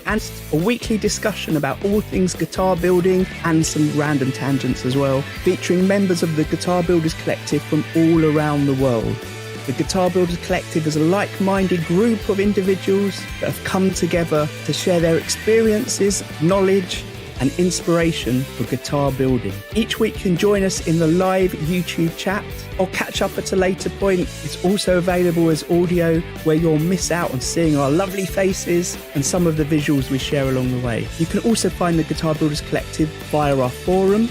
and a weekly discussion about all things guitar building and some random tangents as well, featuring members of the Guitar Builders Collective from all around the world. The Guitar Builders Collective is a like-minded group of individuals that have come together to share their experiences, knowledge, and inspiration for guitar building. Each week you can join us in the live YouTube chat or catch up at a later point. It's also available as audio where you'll miss out on seeing our lovely faces and some of the visuals we share along the way. You can also find the Guitar Builders Collective via our forum,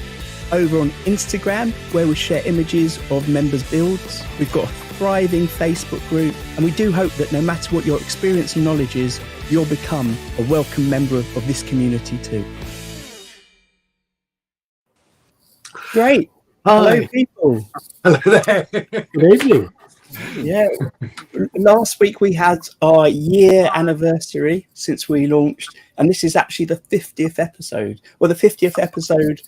over on Instagram where we share images of members' builds. We've got a thriving Facebook group, and we do hope that no matter what your experience and knowledge is, you'll become a welcome member of this community too. Great. Hi. Hello, people. Hello there. Good evening. Yeah. Last week we had our year anniversary since we launched, and this is actually the 50th episode. Well, the 50th episode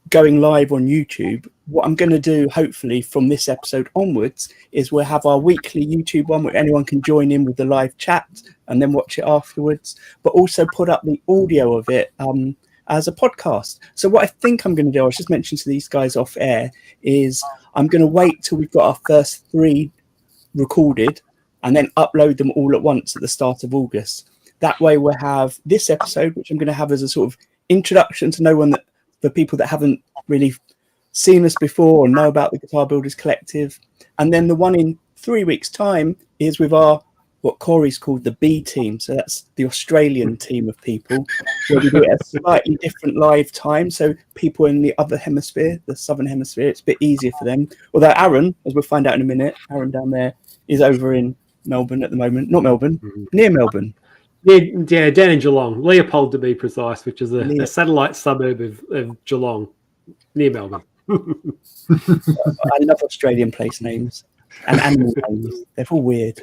going live on YouTube. What I'm going to do, hopefully, from this episode onwards, is we'll have our weekly YouTube one where anyone can join in with the live chat and then watch it afterwards, but also put up the audio of it as a podcast. So what I think I'm going to do, I was just mentioning to these guys off air, is I'm going to wait till we've got our first 3 recorded and then upload them all at once at the start of August. That way we'll have this episode, which I'm going to have as a sort of introduction to no one, that for people that haven't really seen us before or know about the Guitar Builders Collective. And then the one in 3 weeks' time is with our, what Corey's called the B team. So that's the Australian team of people, where we do it at a slightly different live time. So people in the other hemisphere, the southern hemisphere, it's a bit easier for them. Although Arran, as we'll find out in a minute, Arran down there is over in Melbourne at the moment. Not Melbourne, near Melbourne. Yeah, down in Geelong, Leopold to be precise, which is a satellite suburb of Geelong, near Melbourne. I love Australian place names and animal names. They're all weird.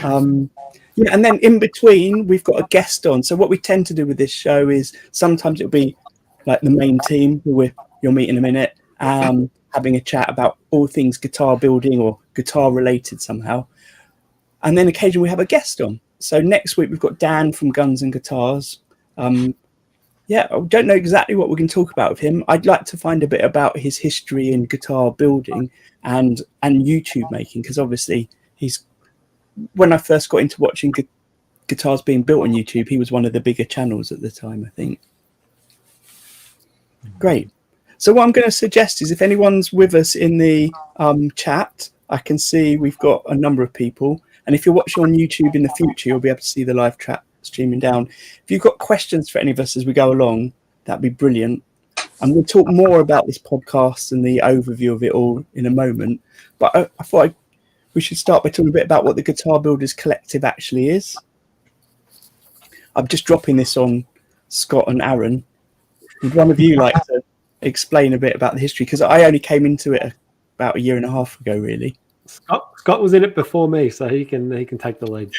Yeah, and then in between we've got a guest on. So what we tend to do with this show is sometimes it'll be like the main team who you'll meet in a minute, having a chat about all things guitar building or guitar related somehow. And then occasionally we have a guest on. So next week we've got Dan from Guns and Guitars. Yeah, I don't know exactly what we're going to talk about with him. I'd like to find a bit about his history in guitar building and YouTube making, because obviously when I first got into watching guitars being built on YouTube, he was one of the bigger channels at the time, I think. Great. So what I'm going to suggest is if anyone's with us in the chat, I can see we've got a number of people. And if you're watching on YouTube in the future, you'll be able to see the live chat streaming down. If you've got questions for any of us as we go along, that'd be brilliant. And we'll talk more about this podcast and the overview of it all in a moment. But I thought we should start by talking a bit about what the Guitar Builders Collective actually is. I'm just dropping this on Scott and Arran. Would one of you like to explain a bit about the history? Because I only came into it about a year and a half ago, really. Scott was in it before me, so he can take the lead.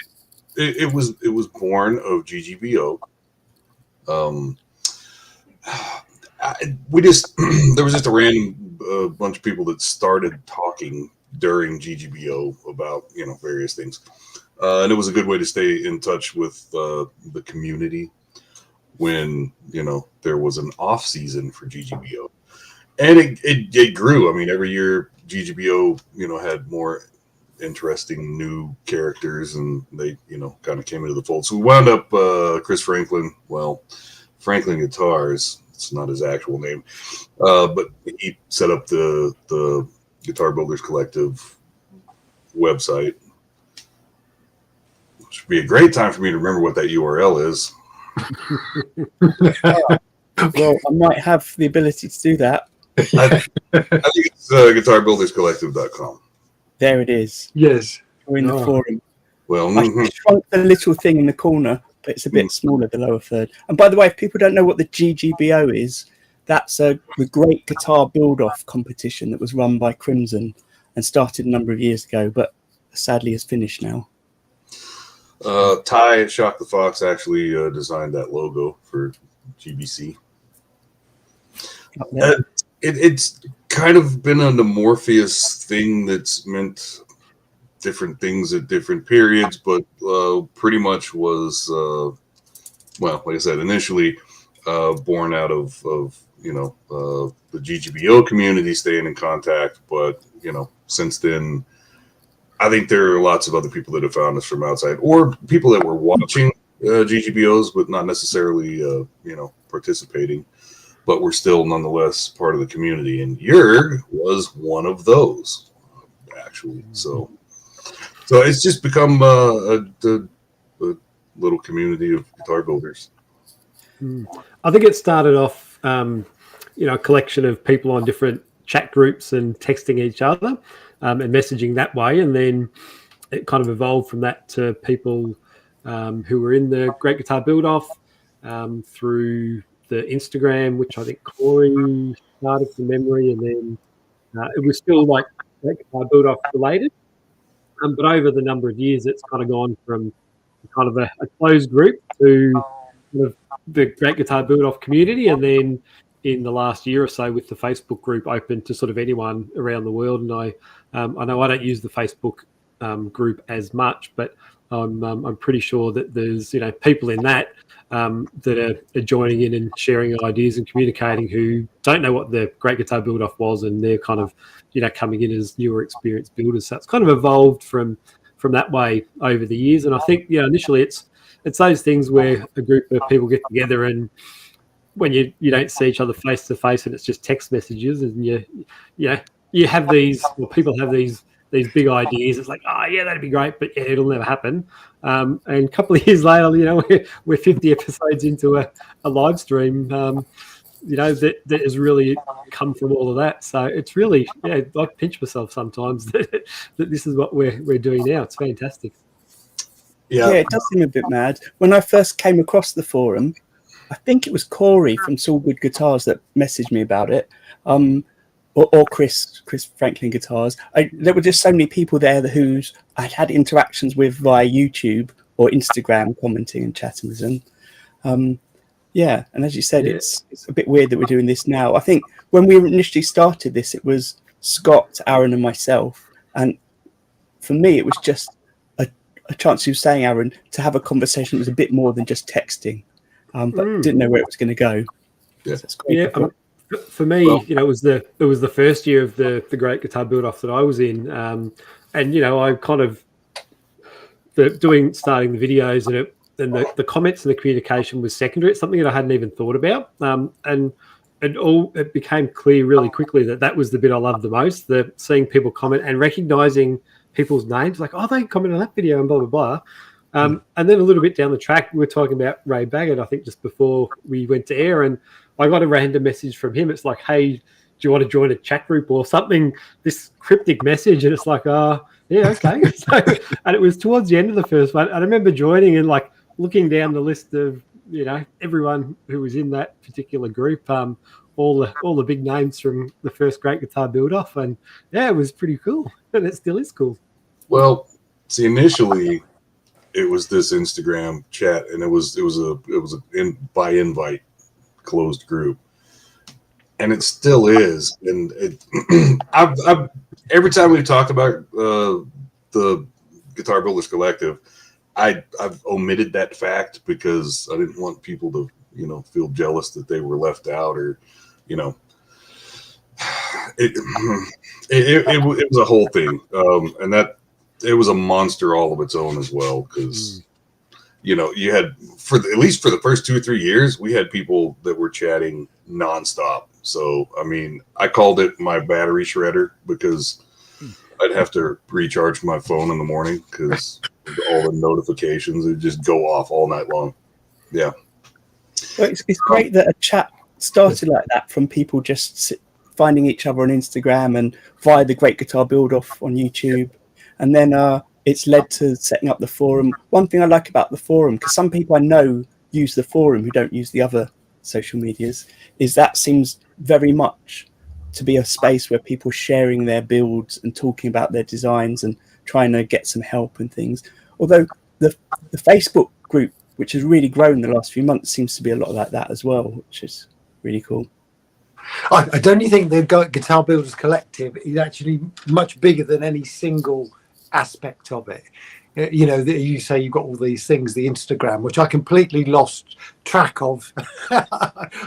It was born of GGBO. There was just a random bunch of people that started talking during GGBO about various things, and it was a good way to stay in touch with the community when there was an off season for GGBO, and it grew. I mean, every year GGBO had more interesting new characters, and they kind of came into the fold. So we wound up Chris Franklin. Well, Franklin Guitars. It's not his actual name, but he set up the Guitar Builders Collective website. Should be a great time for me to remember what that URL is. Well, I might have the ability to do that. I think it's guitarbuilderscollective.com. There it is. Yes. We're in the forum. Well, I shrunk the little thing in the corner, but it's a bit smaller, the lower third. And by the way, if people don't know what the GGBO is, that's the Great Guitar Build-Off competition that was run by Crimson and started a number of years ago, but sadly is finished now. Ty at Shock the Fox actually designed that logo for GBC. It's kind of been an amorphous thing that's meant different things at different periods, but pretty much was, well, like I said, initially born out of the GGBO community, staying in contact. But, since then, I think there are lots of other people that have found us from outside, or people that were watching GGBOs, but not necessarily, participating, but we're still nonetheless part of the community. And Jurg was one of those, actually. So it's just become a little community of guitar builders. I think it started off, a collection of people on different chat groups and texting each other and messaging that way. And then it kind of evolved from that to people who were in the Great Guitar Build-Off through the Instagram, which I think Corey started from memory. And then it was still like Great Guitar Build-Off related. But over the number of years, it's kind of gone from kind of a closed group to kind of the Great Guitar Build-Off community. And then in the last year or so, with the Facebook group open to sort of anyone around the world. And I know I don't use the Facebook group as much, but I'm pretty sure that there's people in that that are joining in and sharing ideas and communicating who don't know what the Great Guitar Build-Off was, and they're kind of coming in as newer experienced builders. So it's kind of evolved from that way over the years. And I think initially it's those things where a group of people get together, and when you don't see each other face to face, and it's just text messages, and you have these, or people have these big ideas. It's like, oh yeah, that'd be great, but yeah, it'll never happen. And a couple of years later, we're 50 episodes into a live stream. That has really come from all of that. So it's really, I pinch myself sometimes that this is what we're doing now. It's fantastic. Yeah, it does seem a bit mad. When I first came across the forum, I think it was Corey from Saul Guitars that messaged me about it, or Chris Franklin Guitars. There were just so many people there who's I'd had interactions with via YouTube or Instagram, commenting and chatting with them. And as you said, it's a bit weird that we're doing this now. I think when we initially started this, it was Scott, Arran, and myself, and for me, it was just a chance, you were saying, Arran, to have a conversation that was a bit more than just texting. But didn't know where it was going to go. Yeah, so for me, it was the first year of the Great Guitar Build-Off that I was in, and I kind of starting the videos, and the comments and the communication was secondary. It's something that I hadn't even thought about, and it became clear really quickly that was the bit I loved the most: the seeing people comment and recognizing people's names, like, oh, they commented on that video and blah blah blah. And then a little bit down the track, we were talking about Ray Baggett, I think just before we went to air, and I got a random message from him. It's like, hey, do you want to join a chat group or something? This cryptic message, and it's like, yeah, okay. And it was towards the end of the first one, and I remember joining and like looking down the list of everyone who was in that particular group, all the big names from the first Great Guitar Build-Off, and yeah, it was pretty cool, and it still is cool. Well, see, initially it was this Instagram chat, and it was a by invite closed group, and it still is. And I've every time we've talked about the Guitar Builders Collective, I've omitted that fact because I didn't want people to feel jealous that they were left out, or it was a whole thing, and that. It was a monster all of its own as well, because you had, at least for the first 2 or 3 years, we had people that were chatting nonstop. So I mean, I called it my battery shredder, because I'd have to recharge my phone in the morning because all the notifications would just go off all night long. Yeah, well, it's great that a chat started like that, from people just finding each other on Instagram and via the Great Guitar Build-Off on YouTube. And then it's led to setting up the forum. One thing I like about the forum, because some people I know use the forum who don't use the other social medias, is that seems very much to be a space where people sharing their builds and talking about their designs and trying to get some help and things. Although the Facebook group, which has really grown in the last few months, seems to be a lot like that as well, which is really cool. I don't think the Guitar Builders Collective is actually much bigger than any single aspect of it. You know, you say you've got all these things, the Instagram, which I completely lost track of.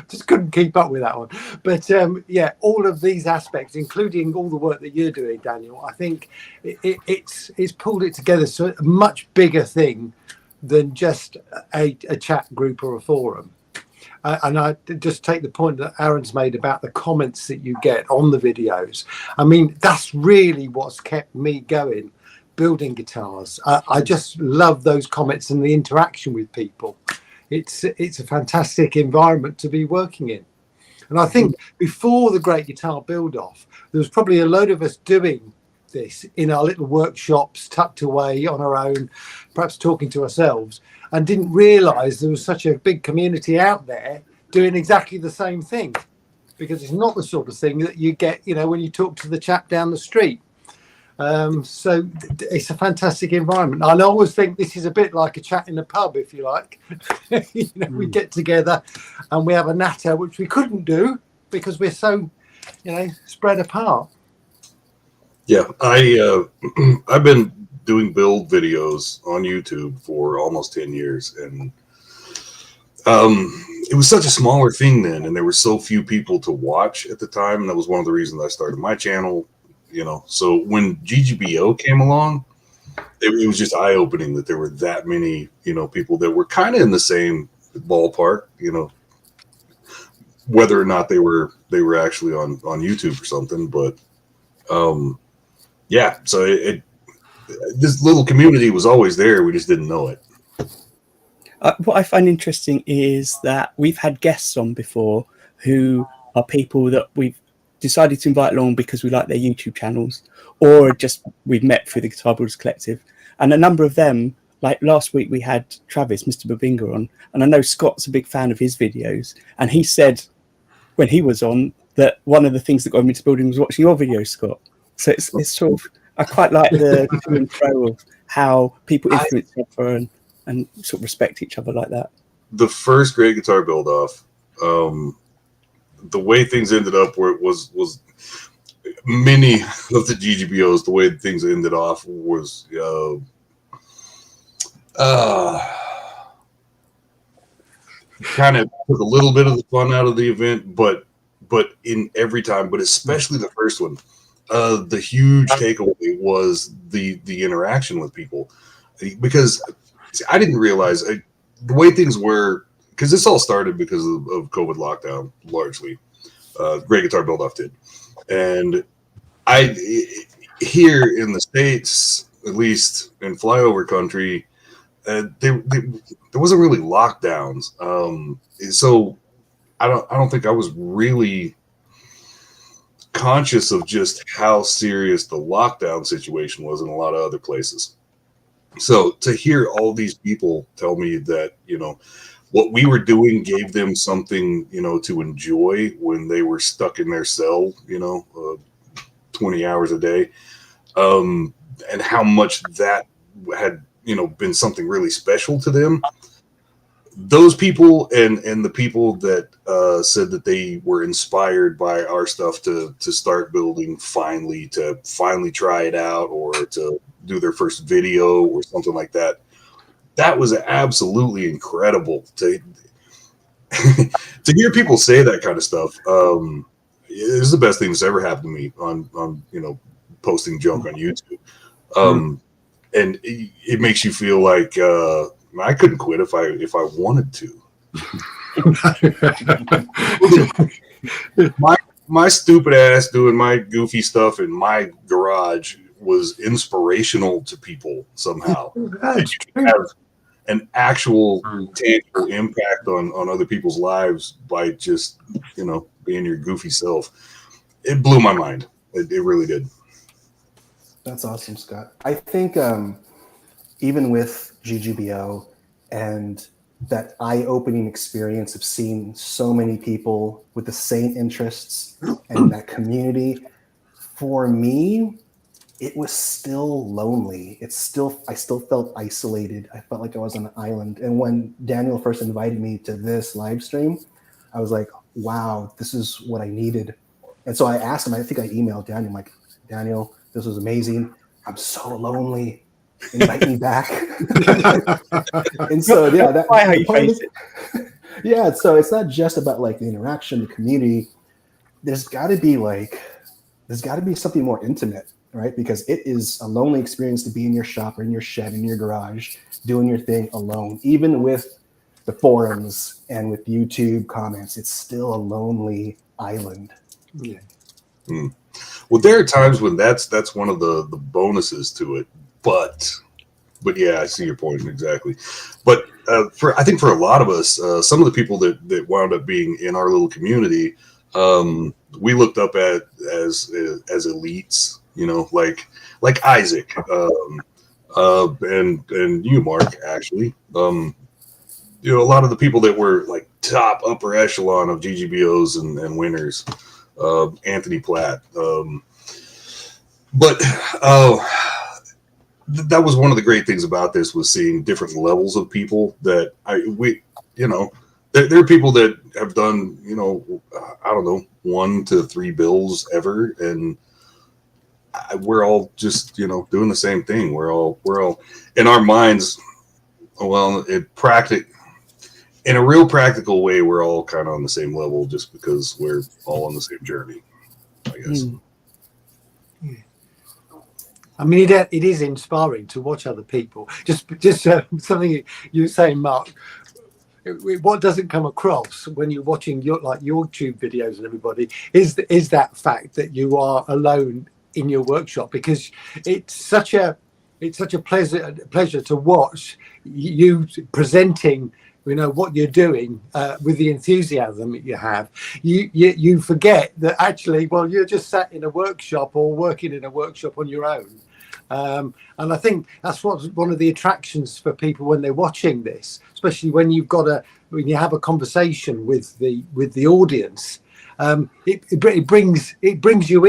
Just couldn't keep up with that one. But yeah, all of these aspects, including all the work that you're doing, Daniel, I think it's pulled it together. So a much bigger thing than just a chat group or a forum. And I just take the point that Arran's made about the comments that you get on the videos. I mean, that's really what's kept me going, building guitars. I just love those comments and the interaction with people. It's a fantastic environment to be working in. And I think before the Great Guitar Build-Off, there was probably a load of us doing this in our little workshops, tucked away on our own, perhaps talking to ourselves, and didn't realise there was such a big community out there doing exactly the same thing, because it's not the sort of thing that you get, you know, when you talk to the chap down the street. So it's a fantastic environment. And I always think this is a bit like a chat in a pub, if you like. You know, we get together and we have a natter, which we couldn't do because we're so, you know, spread apart. Yeah, I've been doing build videos on YouTube for almost 10 years, and it was such a smaller thing then, and there were so few people to watch at the time, and that was one of the reasons I started my channel. You know, so when GGBO came along, it was just eye-opening that there were that many, you know, people that were kind of in the same ballpark, you know, whether or not they were actually on YouTube or something. But yeah, so this little community was always there. We just didn't know it. What I find interesting is that we've had guests on before who are people that we've decided to invite along because we like their YouTube channels, or just we've met through the Guitar Builders Collective. And a number of them, like last week we had Travis, Mr. Babinga on, and I know Scott's a big fan of his videos, and he said when he was on that one of the things that got him into building was watching your videos, Scott. So it's sort of, I quite like the to and fro of how people influence each other and sort of respect each other like that. The first Great Guitar Build-Off, the way things ended up where it was many of the GGBOs, the way things ended off was kind of took a little bit of the fun out of the event, but in every time, but especially the first one, the huge takeaway was the interaction with people, because I didn't realize the way things were, because this all started because of COVID lockdown, largely. Great Guitar Build-Off did. And here in the States, at least in flyover country, there wasn't really lockdowns. So I don't think I was really conscious of just how serious the lockdown situation was in a lot of other places. So to hear all these people tell me that, you know, what we were doing gave them something, you know, to enjoy when they were stuck in their cell, you know, 20 hours a day, and how much that had, you know, been something really special to them. Those people and the people that said that they were inspired by our stuff to start building, finally try it out, or to do their first video or something like that. That was absolutely incredible to to hear people say that kind of stuff. It's the best thing that's ever happened to me on you know, posting junk on YouTube. And it makes you feel like I couldn't quit if I wanted to. my stupid ass doing my goofy stuff in my garage was inspirational to people somehow. You can have an actual tangible impact on other people's lives by just, you know, being your goofy self. It blew my mind. It really did. That's awesome, Scott. I think even with GGBO and that eye-opening experience of seeing so many people with the same interests and that community, for me, it was still lonely. I still felt isolated. I felt like I was on an island. And when Daniel first invited me to this live stream, I was like, wow, this is what I needed. And so I asked him, I think I emailed Daniel, I'm like, Daniel, this was amazing. I'm so lonely. Invite me back. And so, yeah, Why how you face it. yeah. So it's not just about like the interaction, the community. There's got to be something more intimate, right? Because it is a lonely experience to be in your shop or in your shed, in your garage, doing your thing alone. Even with the forums and with YouTube comments, it's still a lonely island. Yeah. Well, there are times when that's one of the bonuses to it, but yeah, I see your point exactly. But I think for a lot of us, some of the people that wound up being in our little community, we looked up at as elites, you know, like Isaac, and you, Mark, actually. You know, a lot of the people that were like top upper echelon of GGBOs and winners, Anthony Platt. But that was one of the great things about this, was seeing different levels of people that you know, there are people that have done, you know, I don't know, 1 to 3 bills ever. And we're all just, you know, doing the same thing. We're all in our minds. Well, in a real practical way, we're all kind of on the same level, just because we're all on the same journey, I guess. I mean, it is inspiring to watch other people. Just something you were saying, Mark. What doesn't come across when you're watching your YouTube videos and everybody is that fact that you are alone in your workshop, because it's such a pleasure to watch you presenting, you know, what you're doing with the enthusiasm that you have. You forget that actually, well, you're just sat in a workshop or working in a workshop on your own. And I think that's what's one of the attractions for people when they're watching this, especially when you have a conversation with the audience. It brings you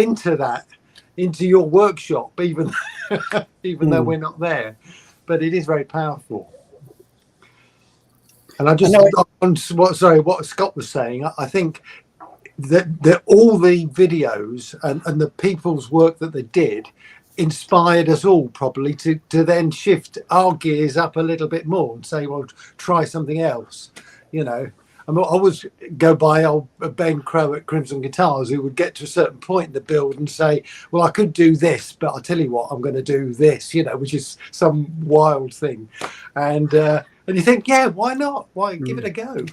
into your workshop, even though we're not there. But it is very powerful. And what Scott was saying, I think that all the videos and the people's work that they did inspired us all probably to then shift our gears up a little bit more and say, well, try something else. You know, I always go by old Ben Crow at Crimson Guitars, who would get to a certain point in the build and say, well, I could do this, but I'll tell you what, I'm going to do this, you know, which is some wild thing. And you think, yeah, why not? Why give it a go?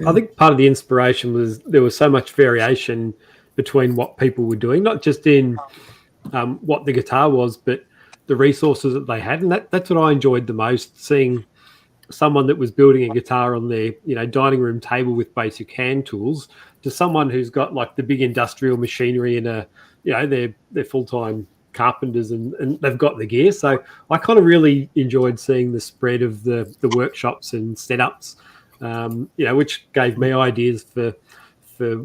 I think part of the inspiration was there was so much variation between what people were doing, not just in what the guitar was, but the resources that they had. And that's what I enjoyed the most, seeing someone that was building a guitar on their, you know, dining room table with basic hand tools, to someone who's got like the big industrial machinery and they're full-time carpenters and they've got the gear. So I kind of really enjoyed seeing the spread of the workshops and setups, you know, which gave me ideas for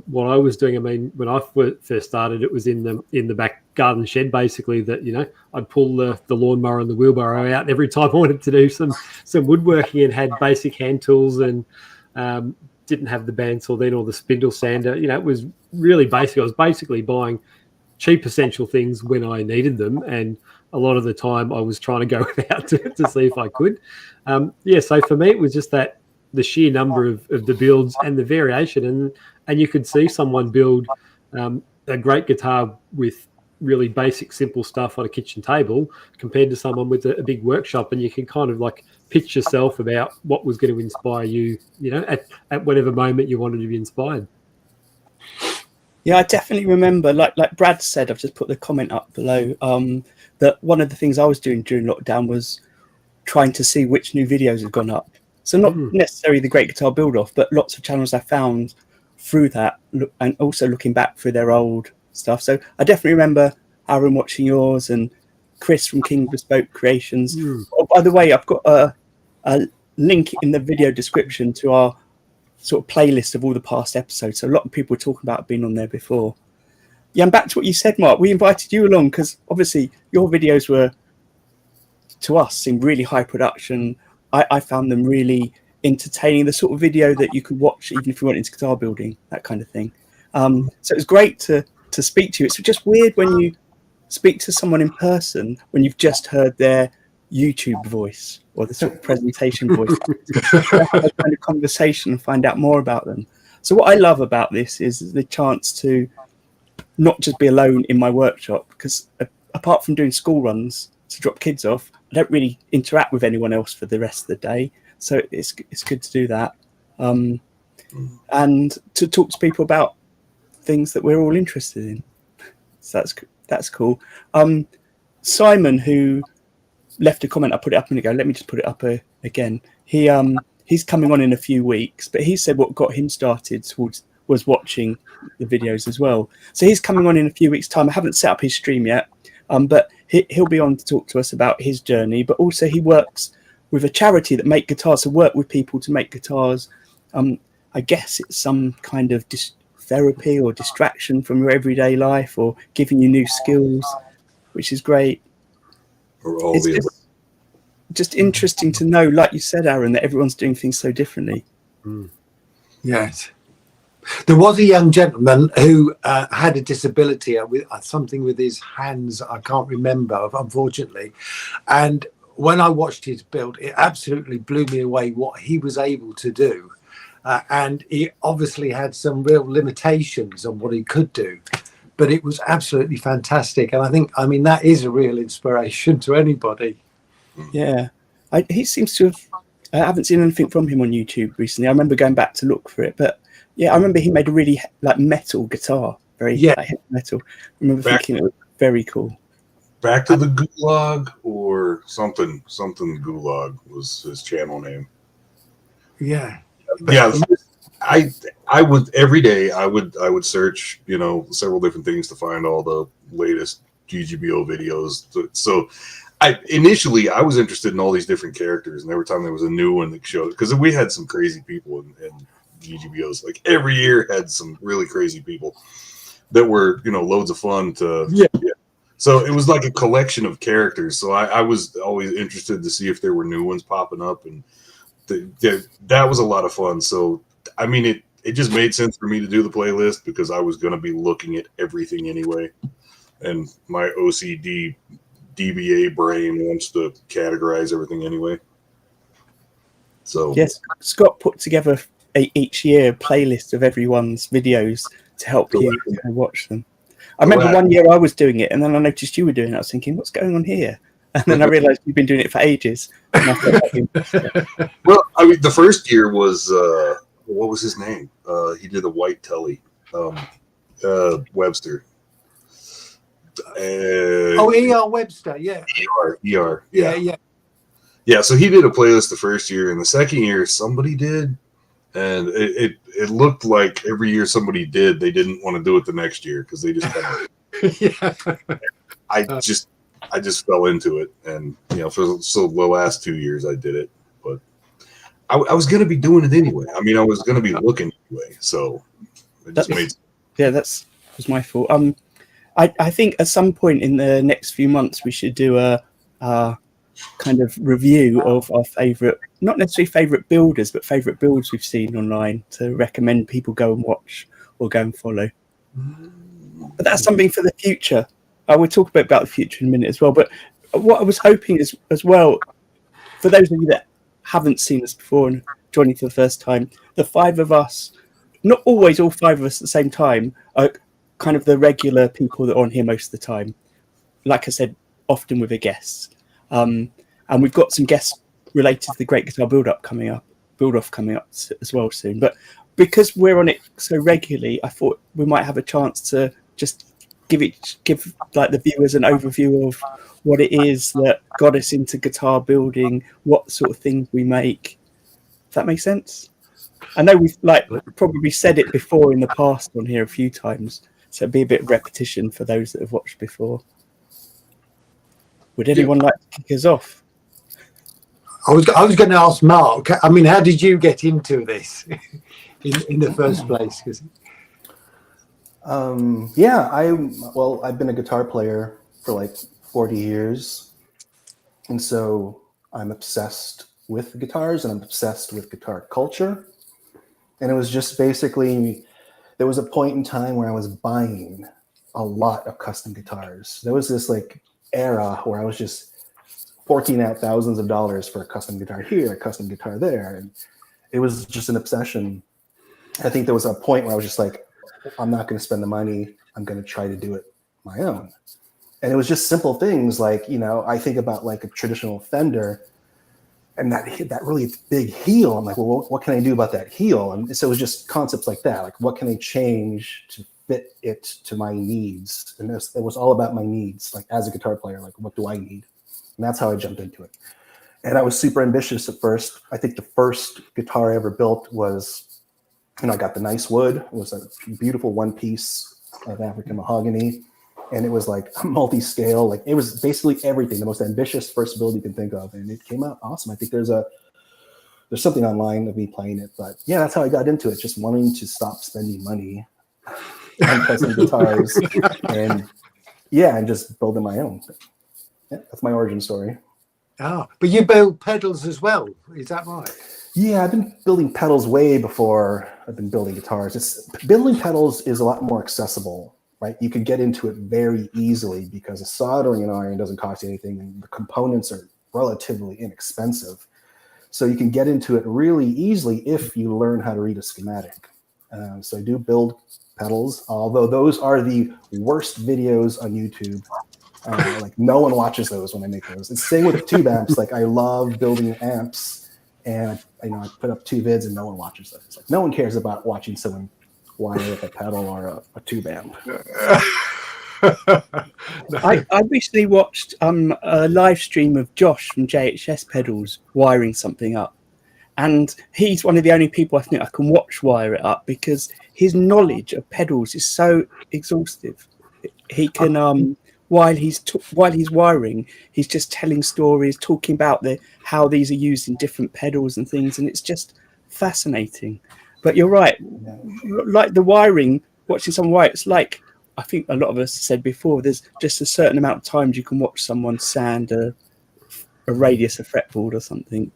what I was doing. I mean, when I first started, it was in the back garden shed, basically, that, you know, I'd pull the lawnmower and the wheelbarrow out every time I wanted to do some woodworking, and had basic hand tools, and didn't have the bandsaw then or the spindle sander. You know, it was really basic. I was basically buying cheap essential things when I needed them, and a lot of the time I was trying to go without to see if I could. So for me, it was just that the sheer number of the builds and the variation, and you could see someone build a great guitar with really basic, simple stuff on a kitchen table compared to someone with a big workshop, and you can kind of like pitch yourself about what was going to inspire you, you know, at whatever moment you wanted to be inspired. Yeah, I definitely remember, like Brad said, I've just put the comment up below, that one of the things I was doing during lockdown was trying to see which new videos had gone up. So not necessarily the Great Guitar Build-Off, but lots of channels I found through that, and also looking back through their old stuff. So I definitely remember Arran watching yours, and Chris from King Bespoke Creations. Oh, by the way, I've got a link in the video description to our sort of playlist of all the past episodes. So a lot of people were talking about being on there before. Yeah, and back to what you said, Mark, we invited you along because obviously your videos were, to us, seemed really high production. I found them really entertaining, the sort of video that you could watch even if you went into guitar building, that kind of thing. So it was great to speak to you. It's just weird when you speak to someone in person when you've just heard their YouTube voice or the sort of presentation voice. Have a kind of conversation and find out more about them. So what I love about this is the chance to not just be alone in my workshop, because apart from doing school runs to drop kids off, I don't really interact with anyone else for the rest of the day. So it's good to do that. And to talk to people about things that we're all interested in. So that's cool. Simon, who left a comment, I put it up a minute ago. Let me just put it up again. He's coming on in a few weeks, but he said what got him started was watching the videos as well. So he's coming on in a few weeks' time. I haven't set up his stream yet, but he'll be on to talk to us about his journey. But also he works with a charity that make guitars, so work with people to make guitars. I guess it's some kind of therapy or distraction from your everyday life, or giving you new skills, which is great. It's just interesting to know, like you said, Arran, that everyone's doing things so differently. Yes. There was a young gentleman who had a disability with something with his hands. I can't remember, unfortunately. And when I watched his build, it absolutely blew me away what he was able to do. And he obviously had some real limitations on what he could do, but it was absolutely fantastic. And I mean, that is a real inspiration to anybody. Yeah, he seems to have. I haven't seen anything from him on YouTube recently. I remember going back to look for it, but yeah, I remember he made a really metal guitar, very heavy metal. I remember thinking it was very cool. Back to the Gulag or something Gulag was his channel name. Yeah. Yeah, I would every day I would search, several different things to find all the latest GGBO videos. So initially I was interested in all these different characters, and every time there was a new one that showed, because we had some crazy people in GGBOs. Like every year had some really crazy people that were loads of fun to So it was like a collection of characters. So I was always interested to see if there were new ones popping up, and that was a lot of fun. So I mean, it just made sense for me to do the playlist because I was going to be looking at everything anyway, and my OCD DBA brain wants to categorize everything anyway. So yes, Scott put together each year playlist of everyone's videos to help you watch them. I remember one year I was doing it, and then I noticed you were doing it. I was thinking, what's going on here? And then I realized you've been doing it for ages. And I felt like well, I mean, the first year was what was his name? He did a white telly, Webster. E.R. Webster, yeah. E.R. Yeah. So he did a playlist the first year, and the second year somebody did, and it looked like every year somebody did, they didn't want to do it the next year because they just kind of. I just fell into it, and for the last 2 years I did it, but I was going to be doing it anyway. I mean, I was going to be looking anyway, so it just made. Yeah, that was my fault. I think at some point in the next few months we should do a kind of review of our favorite, not necessarily favorite builders, but favorite builds we've seen online to recommend people go and watch or go and follow. But that's something for the future. We'll talk a bit about the future in a minute as well. But what I was hoping is, as well, for those of you that haven't seen us before and joining for the first time, the five of us, not always all five of us at the same time, are kind of the regular people that are on here most of the time. Like I said, often with a guest. And we've got some guests related to the Great Guitar Build-Off coming up as well soon. But because we're on it so regularly, I thought we might have a chance to just give like the viewers an overview of what it is that got us into guitar building, what sort of things we make. Does that make sense? I know we've probably said it before in the past on here a few times, so it'd be a bit of repetition for those that have watched before. Would anyone like to kick us off? I was going to ask Mark. I mean, how did you get into this in the first place? I've been a guitar player for like 40 years, and so I'm obsessed with guitars and I'm obsessed with guitar culture. And it was just basically, there was a point in time where I was buying a lot of custom guitars. There was this like era where I was just forking out thousands of dollars for a custom guitar here, a custom guitar there. And it was just an obsession. I think there was a point where I was just like, I'm not going to spend the money. I'm going to try to do it my own. And it was just simple things like, you know, I think about like a traditional Fender and that really big heel. I'm like, well, what can I do about that heel? And so it was just concepts like that. Like, what can I change to fit it to my needs? And it was all about my needs. Like as a guitar player, like what do I need? And that's how I jumped into it. And I was super ambitious at first. I think the first guitar I ever built was, you know, I got the nice wood. It was a beautiful one piece of African mahogany. And it was like multi-scale, like it was basically everything, the most ambitious first build you can think of. And it came out awesome. I think there's something online of me playing it, but yeah, that's how I got into it. Just wanting to stop spending money on custom guitars and just building my own. Yeah, that's my origin story. Oh, but you build pedals as well. Is that right? Yeah, I've been building pedals way before I've been building guitars. Building pedals is a lot more accessible. Right, you could get into it very easily because a soldering an iron doesn't cost you anything, and the components are relatively inexpensive. So you can get into it really easily if you learn how to read a schematic. So I do build pedals, although those are the worst videos on YouTube. Like no one watches those when I make those. It's the same with tube amps. Like I love building amps, and I put up two vids and no one watches those. It's like no one cares about watching someone wire up a pedal or a tube amp. I recently watched a live stream of Josh from JHS Pedals wiring something up, and he's one of the only people I think I can watch wire it up because his knowledge of pedals is so exhaustive. He can while he's wiring, he's just telling stories, talking about how these are used in different pedals and things, and it's just fascinating. But you're right, like the wiring, watching someone wire, it's like, I think a lot of us said before, there's just a certain amount of times you can watch someone sand a radius, a fretboard or something.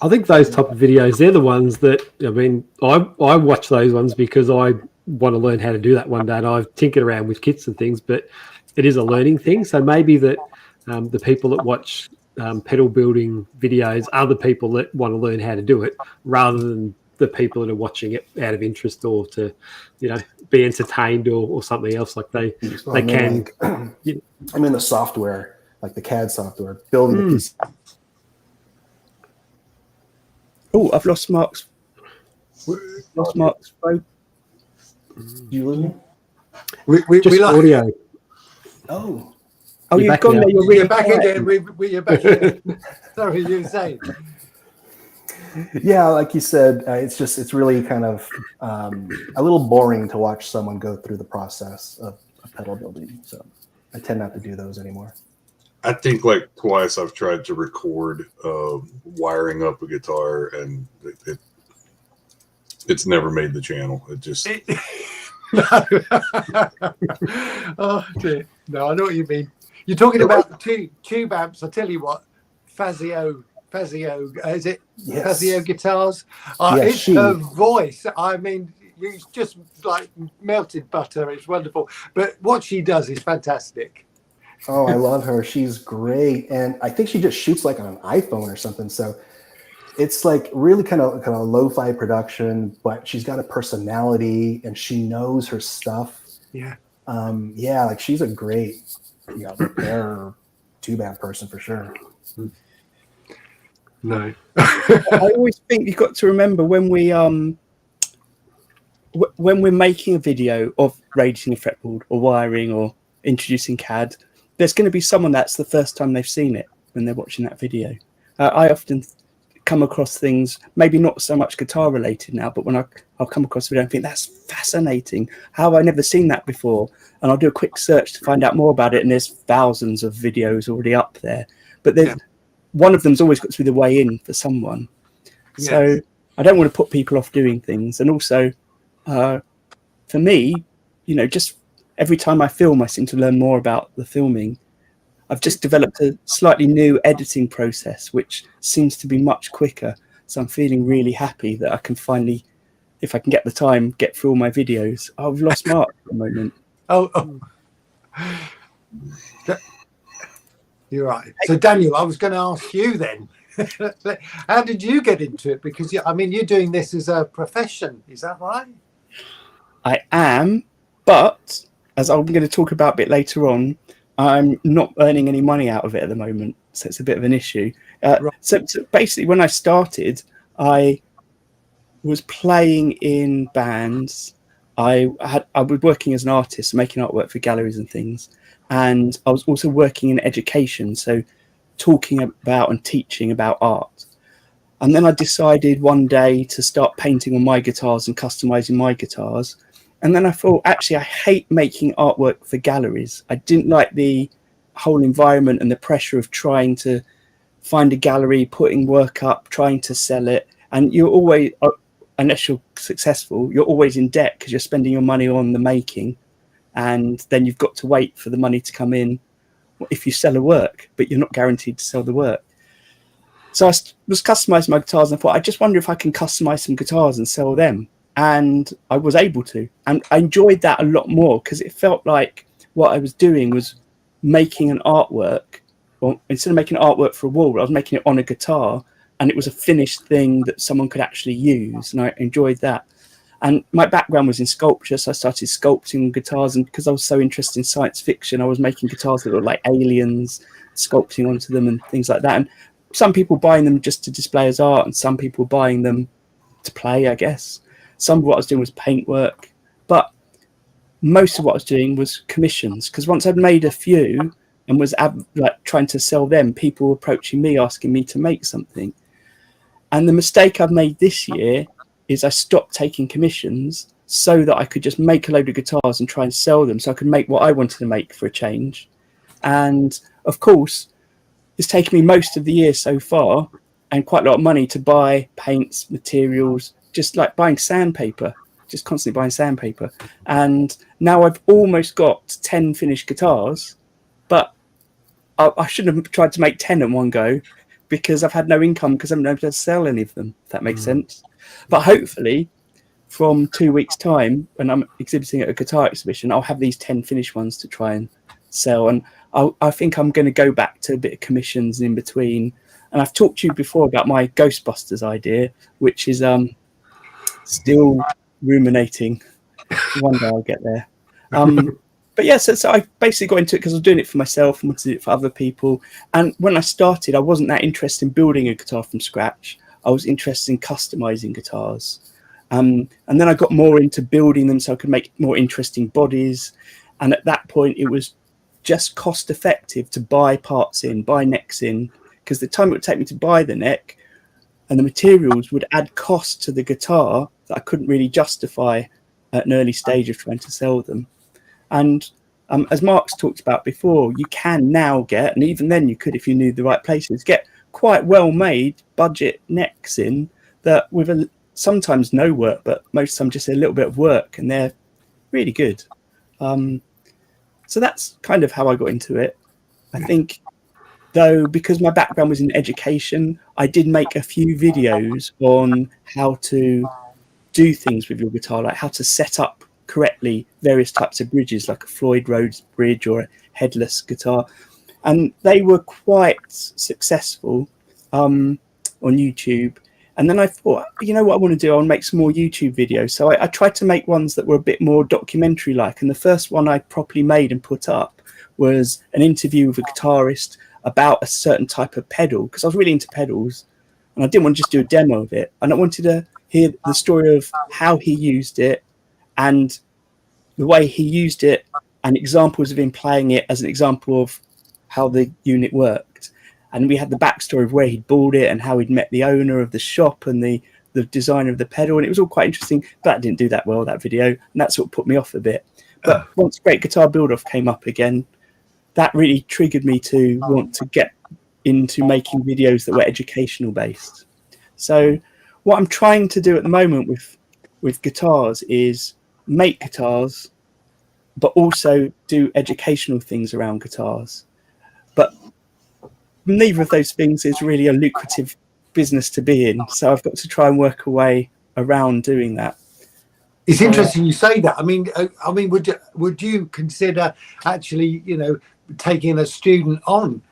I think those type of videos, they're the ones that, I mean, I watch those ones because I want to learn how to do that one day, and I've tinkered around with kits and things, but it is a learning thing. So maybe that the people that watch pedal building videos are the people that want to learn how to do it rather than the people that are watching it out of interest or to, you know, be entertained or something else. Like they can. Like, I'm in the software, like the CAD software, building a piece. Oh, I've lost Mark's. Lost Mark's phone. Do you lose me? We just like audio. Oh, you've gone now. there. You're really back quiet. again. We're back again. Sorry, you were saying. Yeah, like you said, it's really kind of a little boring to watch someone go through the process of pedal building. So I tend not to do those anymore. I think like twice I've tried to record wiring up a guitar, and it's never made the channel. It just Oh dear. No, I know what you mean. You're talking about tube amps. I tell you what, Fazio, is it? Yes. Fazio Guitars. Yes, It's her voice. I mean, it's just like melted butter. It's wonderful. But what she does is fantastic. Oh, I love her. She's great. And I think she just shoots like on an iPhone or something. So it's like really kind of lo-fi production, but she's got a personality and she knows her stuff. Yeah. Like she's a great repair tube amp person for sure. No. I always think you've got to remember when we're making a video of raising a fretboard or wiring or introducing CAD, there's going to be someone that's the first time they've seen it when they're watching that video. I often come across things, maybe not so much guitar related now, but when I'll come across a video and think that's fascinating. How have I never seen that before? And I'll do a quick search to find out more about it. And there's thousands of videos already up there, but there's one of them's always got to be the way in for someone. Yes. So I don't want to put people off doing things. And also for me, just every time I film, I seem to learn more about the filming. I've just developed a slightly new editing process, which seems to be much quicker. So I'm feeling really happy that I can finally, if I can get the time, get through all my videos. I've lost Mark at the moment. Oh. You're right. So, Daniel, I was going to ask you then. How did you get into it? Because, I mean, you're doing this as a profession. Is that right? I am, but as I'm going to talk about a bit later on, I'm not earning any money out of it at the moment. So it's a bit of an issue. Right. So basically, when I started, I was playing in bands. I was working as an artist, making artwork for galleries and things. And I was also working in education, so talking about and teaching about art. And then I decided one day to start painting on my guitars and customizing my guitars. And then I thought, actually, I hate making artwork for galleries. I didn't like the whole environment and the pressure of trying to find a gallery, putting work up, trying to sell it. And you're always, unless you're successful, you're always in debt because you're spending your money on the making. And then you've got to wait for the money to come in if you sell a work, but you're not guaranteed to sell the work. So I was customizing my guitars and I thought, I just wonder if I can customize some guitars and sell them. And I was able to. And I enjoyed that a lot more because it felt like what I was doing was making an artwork. Well, instead of making artwork for a wall, I was making it on a guitar and it was a finished thing that someone could actually use. And I enjoyed that. And my background was in sculpture, so I started sculpting guitars. And because I was so interested in science fiction, I was making guitars that looked like aliens, sculpting onto them and things like that. And some people buying them just to display as art, and some people buying them to play, I guess. Some of what I was doing was paintwork, but most of what I was doing was commissions. Because once I'd made a few and was like trying to sell them, people were approaching me, asking me to make something. And the mistake I've made this year is I stopped taking commissions so that I could just make a load of guitars and try and sell them so I could make what I wanted to make for a change. And of course, it's taken me most of the year so far and quite a lot of money to buy paints, materials, just like buying sandpaper, just constantly buying sandpaper. And now I've almost got 10 finished guitars, but I shouldn't have tried to make 10 in one go because I've had no income because I haven't been able to sell any of them, if that makes sense. But hopefully from 2 weeks' time, when I'm exhibiting at a guitar exhibition, I'll have these 10 finished ones to try and sell. And I think I'm going to go back to a bit of commissions in between. And I've talked to you before about my Ghostbusters idea, which is still ruminating. One day I'll get there. But yeah, so I basically got into it because I was doing it for myself and wanted to do it for other people. And when I started, I wasn't that interested in building a guitar from scratch. I was interested in customizing guitars. And then I got more into building them so I could make more interesting bodies. And at that point, it was just cost effective to buy parts in, buy necks in, because the time it would take me to buy the neck and the materials would add cost to the guitar that I couldn't really justify at an early stage of trying to sell them. And as Mark's talked about before, you can now get, and even then you could if you knew the right places, get quite well-made budget necks in that with sometimes no work, but most of the time just a little bit of work, and they're really good. So that's kind of how I got into it. I think, though, because my background was in education, I did make a few videos on how to do things with your guitar, like how to set up correctly various types of bridges, like a Floyd Rhodes bridge or a headless guitar. And they were quite successful on YouTube. And then I thought, you know what I want to do? I want to make some more YouTube videos. So I tried to make ones that were a bit more documentary-like. And the first one I properly made and put up was an interview with a guitarist about a certain type of pedal, because I was really into pedals. And I didn't want to just do a demo of it. And I wanted to hear the story of how he used it and the way he used it and examples of him playing it as an example of how the unit worked. And we had the backstory of where he'd bought it and how he'd met the owner of the shop and the designer of the pedal. And it was all quite interesting, but that didn't do that well, that video. And that sort of put me off a bit. But once Great Guitar Build-Off came up again, that really triggered me to want to get into making videos that were educational based. So what I'm trying to do at the moment with guitars is make guitars, but also do educational things around guitars. But neither of those things is really a lucrative business to be in. So I've got to try and work a way around doing that. It's interesting you say that. I mean, would you consider actually, taking a student on?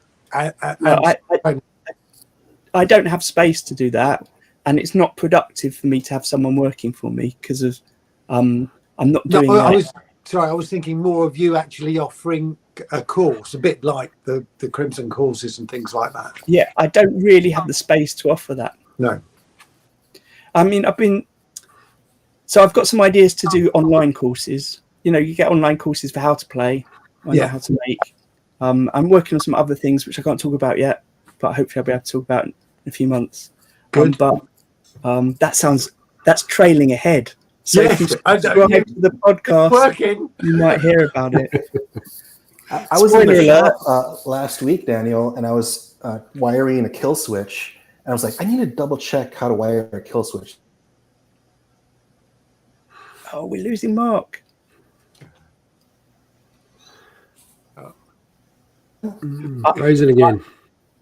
Well, I don't have space to do that, and it's not productive for me to have someone working for me because of I'm not doing. I was thinking more of you actually offering a course, a bit like the Crimson courses and things like that. Yeah, I don't really have the space to offer that. No. I mean, I've got some ideas to do online courses. You get online courses for how to play, how to make. I'm working on some other things which I can't talk about yet, but hopefully I'll be able to talk about in a few months. Good. That's trailing ahead. So if you subscribe to the podcast, you might hear about it. I was in the shop last week, Daniel, and I was wiring a kill switch, and I was like, I need to double check how to wire a kill switch. Oh, we're losing Mark. Raise it again.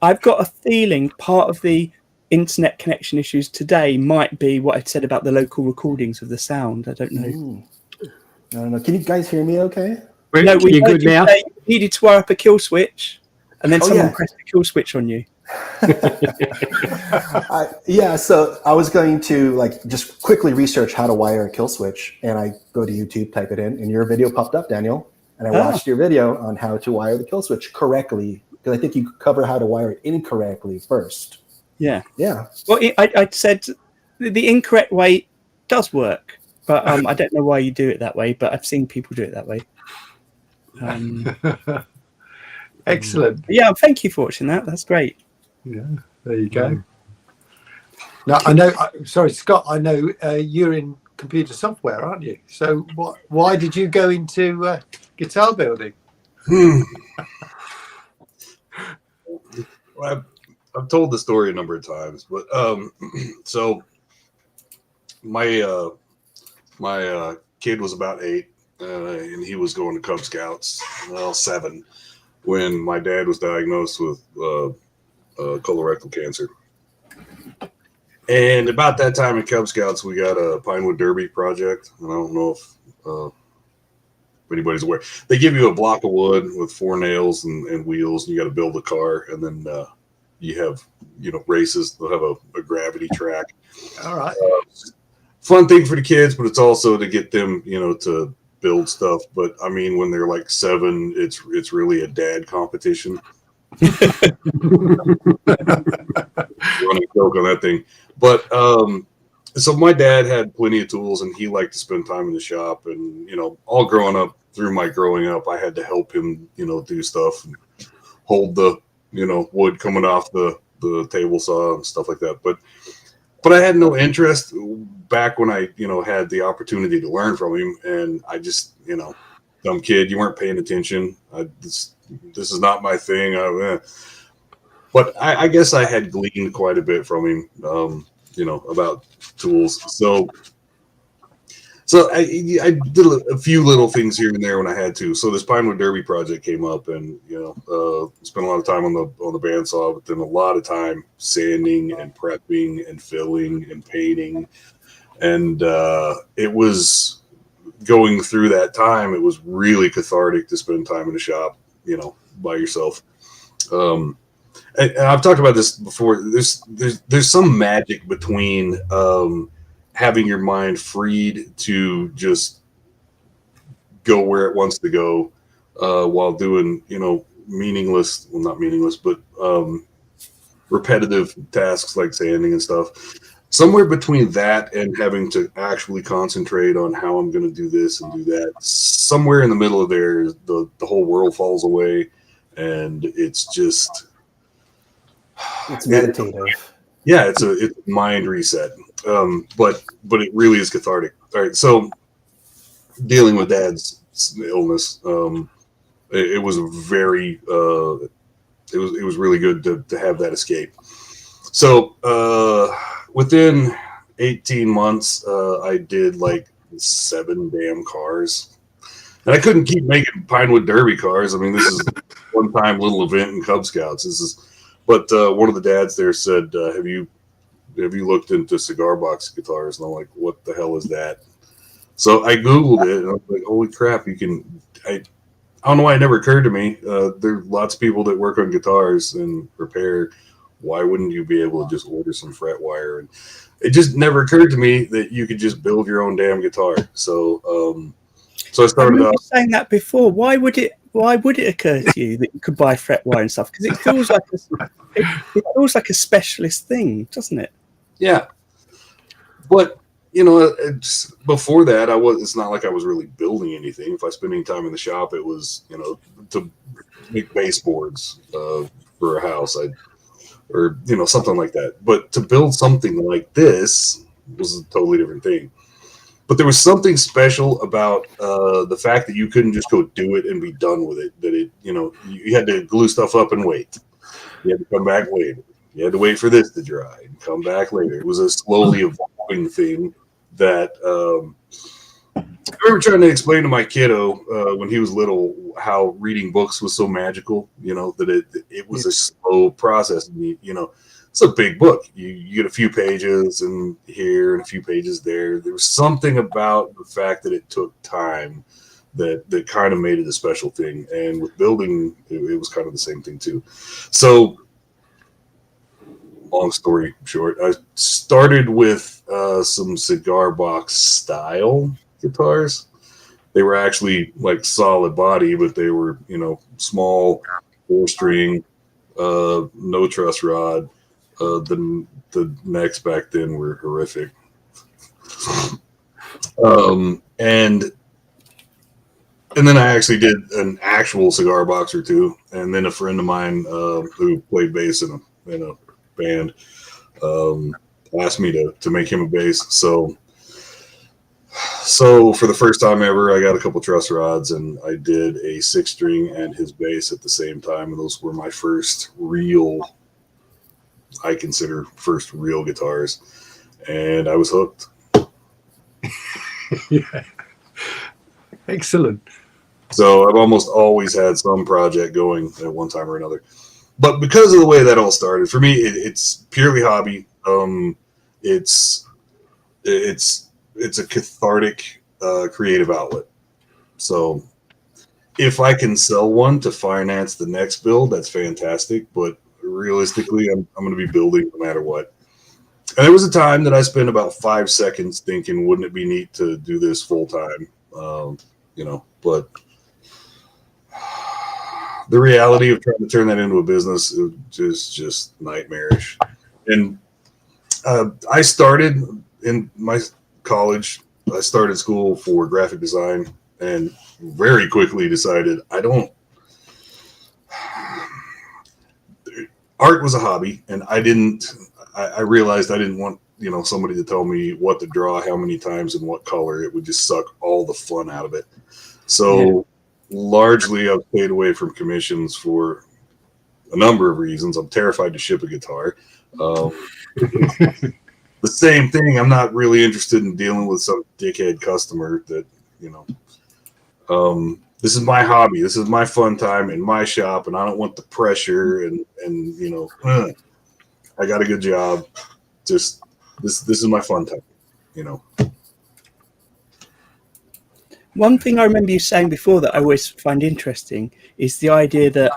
I've got a feeling part of the internet connection issues today might be what I said about the local recordings of the sound. I don't know. I don't know. Can you guys hear me okay? No, we good now. You needed to wire up a kill switch, and then someone pressed the kill switch on you. So I was going to just quickly research how to wire a kill switch, and I go to YouTube, type it in, and your video popped up, Daniel, and I watched your video on how to wire the kill switch correctly, because I think you cover how to wire it incorrectly first. Yeah. Well, I said the incorrect way does work, but I don't know why you do it that way, but I've seen people do it that way. Excellent. Yeah, thank you for watching that. That's great. Yeah, there you go. Now I know. Sorry, Scott. I know you're in computer software, aren't you? So why did you go into guitar building? I've told the story a number of times, but so my kid was about 8, and he was going to Cub Scouts, 7, when my dad was diagnosed with colorectal cancer. And about that time in Cub Scouts, we got a Pinewood Derby project. And I don't know if anybody's aware. They give you a block of wood with 4 nails and wheels, and you got to build a car. And then you have, races. They'll have a gravity track. All right. Fun thing for the kids, but it's also to get them, to build stuff. But I mean, when they're like 7, it's really a dad competition. Running joke on that thing. But so my dad had plenty of tools, and he liked to spend time in the shop. And all growing up, through my growing up, I had to help him do stuff and hold the wood coming off the table saw and stuff like that. But I had no interest back when I had the opportunity to learn from him, and I just dumb kid, you weren't paying attention. This is not my thing. But I guess I had gleaned quite a bit from him, about tools. So I did a few little things here and there when I had to. So this Pinewood Derby project came up, and spent a lot of time on the bandsaw, but then a lot of time sanding and prepping and filling and painting. And it was going through that time. It was really cathartic to spend time in the shop, by yourself. And I've talked about this before. There's some magic between having your mind freed to just go where it wants to go while doing, meaningless, well, not meaningless, but repetitive tasks like sanding and stuff. Somewhere between that and having to actually concentrate on how I'm going to do this and do that, somewhere in the middle of there, the whole world falls away, and it's just... It's meditative. It's a mind reset. But it really is cathartic. All right, so dealing with Dad's illness, it was very it was really good to have that escape. So within 18 months, I did like 7 damn cars, and I couldn't keep making Pinewood Derby cars. I mean, this is one-time little event in Cub Scouts. But one of the dads there said, "Have you looked into cigar box guitars?" And I'm like, "What the hell is that?" So I Googled it, and I was like, holy crap, you can. I don't know why it never occurred to me. There are lots of people that work on guitars and repair. Why wouldn't you be able to just order some fret wire? And it just never occurred to me that you could just build your own damn guitar. So, I started out saying that before. Why would it occur to you that you could buy fret wire and stuff? Because it feels like it feels like a specialist thing, doesn't it? Yeah, but it's, before that, it's not like I was really building anything. If I spent any time in the shop, it was to make baseboards for a house, or something like that. But to build something like this was a totally different thing. But there was something special about the fact that you couldn't just go do it and be done with it. That you had to glue stuff up and wait. You had to come back later. You had to wait for this to dry and come back later. It was a slowly evolving thing that I remember trying to explain to my kiddo when he was little how reading books was so magical. That it was a slow process. It's a big book. You get a few pages and here and a few pages there. There was something about the fact that it took time that kind of made it a special thing. And with building, it was kind of the same thing too. So, long story short, I started with some cigar box style guitars. They were actually like solid body, but they were, small, 4-string, no truss rod. The necks back then were horrific. And then I actually did an actual cigar box or two. And then a friend of mine who played bass in a band asked me to make him a bass. So for the first time ever, I got a couple truss rods and I did a 6-string and his bass at the same time. And those were my first real guitars. And I was hooked. Yeah. Excellent. So I've almost always had some project going at one time or another. But because of the way that all started, for me, it's purely hobby. It's a cathartic, creative outlet. So if I can sell one to finance the next build, that's fantastic. But realistically, I'm going to be building no matter what. And there was a time that I spent about 5 seconds thinking, wouldn't it be neat to do this full time? But the reality of trying to turn that into a business is just nightmarish. And I started in my college. I started school for graphic design and very quickly decided art was a hobby, and I realized I didn't want somebody to tell me what to draw, how many times, and what color. It would just suck all the fun out of it. So largely I've stayed away from commissions for a number of reasons. I'm terrified to ship a guitar. The same thing, I'm not really interested in dealing with some dickhead customer that this is my hobby, this is my fun time in my shop, and I don't want the pressure and I got a good job, just this is my fun time. One thing I remember you saying before that I always find interesting is the idea that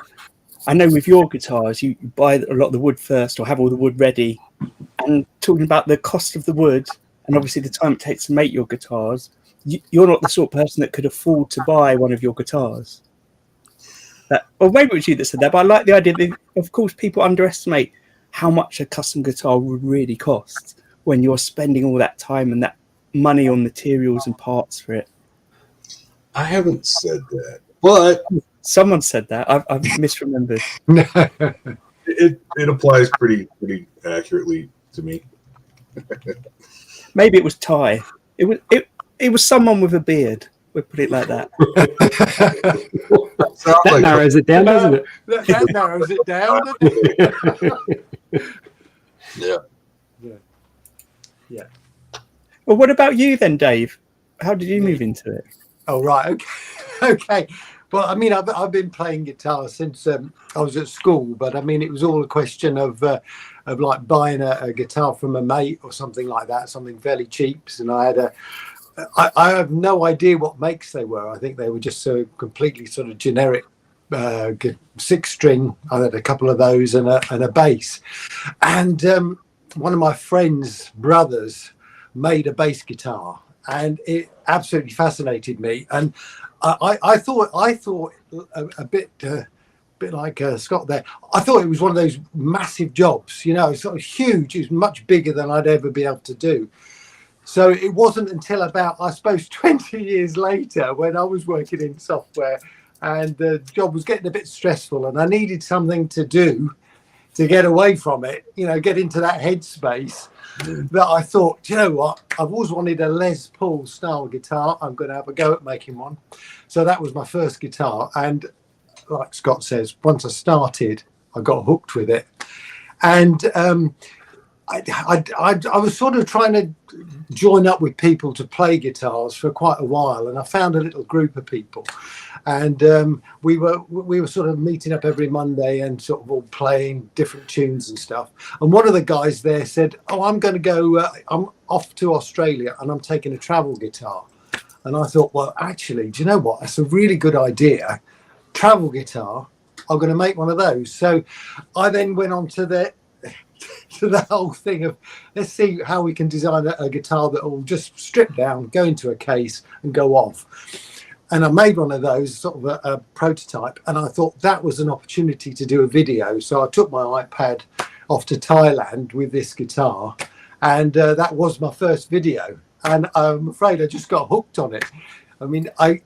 I know with your guitars, you buy a lot of the wood first or have all the wood ready, and talking about the cost of the wood and obviously the time it takes to make your guitars, you're not the sort of person that could afford to buy one of your guitars. Or maybe it was you that said that, but I like the idea that, of course, people underestimate how much a custom guitar would really cost when you're spending all that time and that money on materials and parts for it. I haven't said that, but someone said that. I've misremembered. It applies pretty accurately to me. Maybe it was Ty. It was someone with a beard. We'll put it like that. That narrows it down, doesn't it? That narrows it down. Yeah. Well, what about you then, Dave? How did you move into it? Oh, right. Okay. Well, I mean, I've been playing guitar since I was at school, but I mean, it was all a question of like buying a guitar from a mate or something like that, something fairly cheap. And I had I have no idea what makes they were. I think they were just so completely sort of generic 6-string. I had a couple of those and a bass. And one of my friend's brothers made a bass guitar, and it absolutely fascinated me. And I thought a bit like Scott there. I thought it was one of those massive jobs, you know, sort of huge. It was much bigger than I'd ever be able to do. So it wasn't until about, I suppose, 20 years later when I was working in software and the job was getting a bit stressful and I needed something to do to get away from it, you know, get into that headspace, that I thought, you know what, I've always wanted a Les Paul style guitar. I'm going to have a go at making one. So that was my first guitar. And like Scott says, once I started, I got hooked with it. And I was sort of trying to join up with people to play guitars for quite a while, and I found a little group of people, and we were sort of meeting up every Monday and sort of all playing different tunes and stuff. And one of the guys there said, "Oh, I'm going to go. I'm off to Australia, and I'm taking a travel guitar." And I thought, well, actually, do you know what? That's a really good idea. Travel guitar. I'm going to make one of those. So I then went on to the whole thing of, let's see how we can design a guitar that will just strip down, go into a case and go off. And I made one of those, sort of a prototype, and I thought that was an opportunity to do a video. So I took my iPad off to Thailand with this guitar, and that was my first video. And I'm afraid I just got hooked on it. I mean, I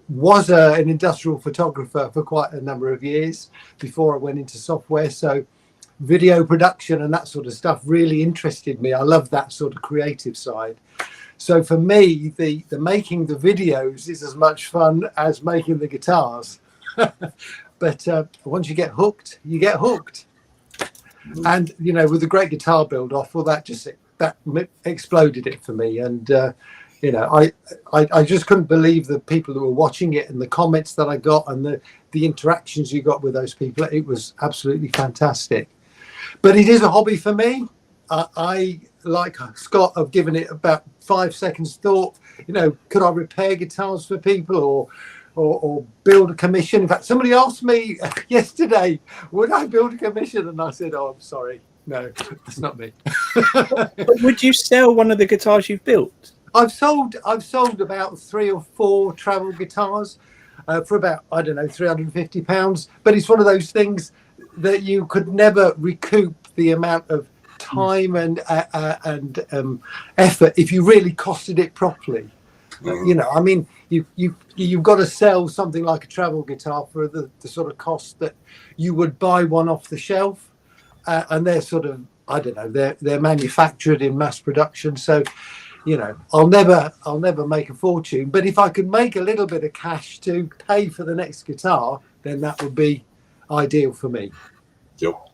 was an industrial photographer for quite a number of years before I went into software. So video production and that sort of stuff really interested me. I love that sort of creative side. So for me, the making the videos is as much fun as making the guitars. But once you get hooked, you get hooked. And, you know, with the Great Guitar Build Off, well, that exploded it for me. And, you know, I just couldn't believe the people that were watching it and the comments that I got and the interactions you got with those people. It was absolutely fantastic. But it is a hobby for me. I, like Scott, have given it about 5 seconds thought. You know, could I repair guitars for people or build a commission? In fact, somebody asked me yesterday, would I build a commission? And I said, oh, I'm sorry. No, that's not me. But would you sell one of the guitars you've built? I've sold about 3 or 4 travel guitars for about, I don't know, £350. But it's one of those things that you could never recoup the amount of time and effort if you really costed it properly. You know, I mean, you've got to sell something like a travel guitar for the sort of cost that you would buy one off the shelf, and they're sort of, I don't know, they're manufactured in mass production. So, you know, I'll never make a fortune, but if I could make a little bit of cash to pay for the next guitar, then that would be ideal for me. Yep.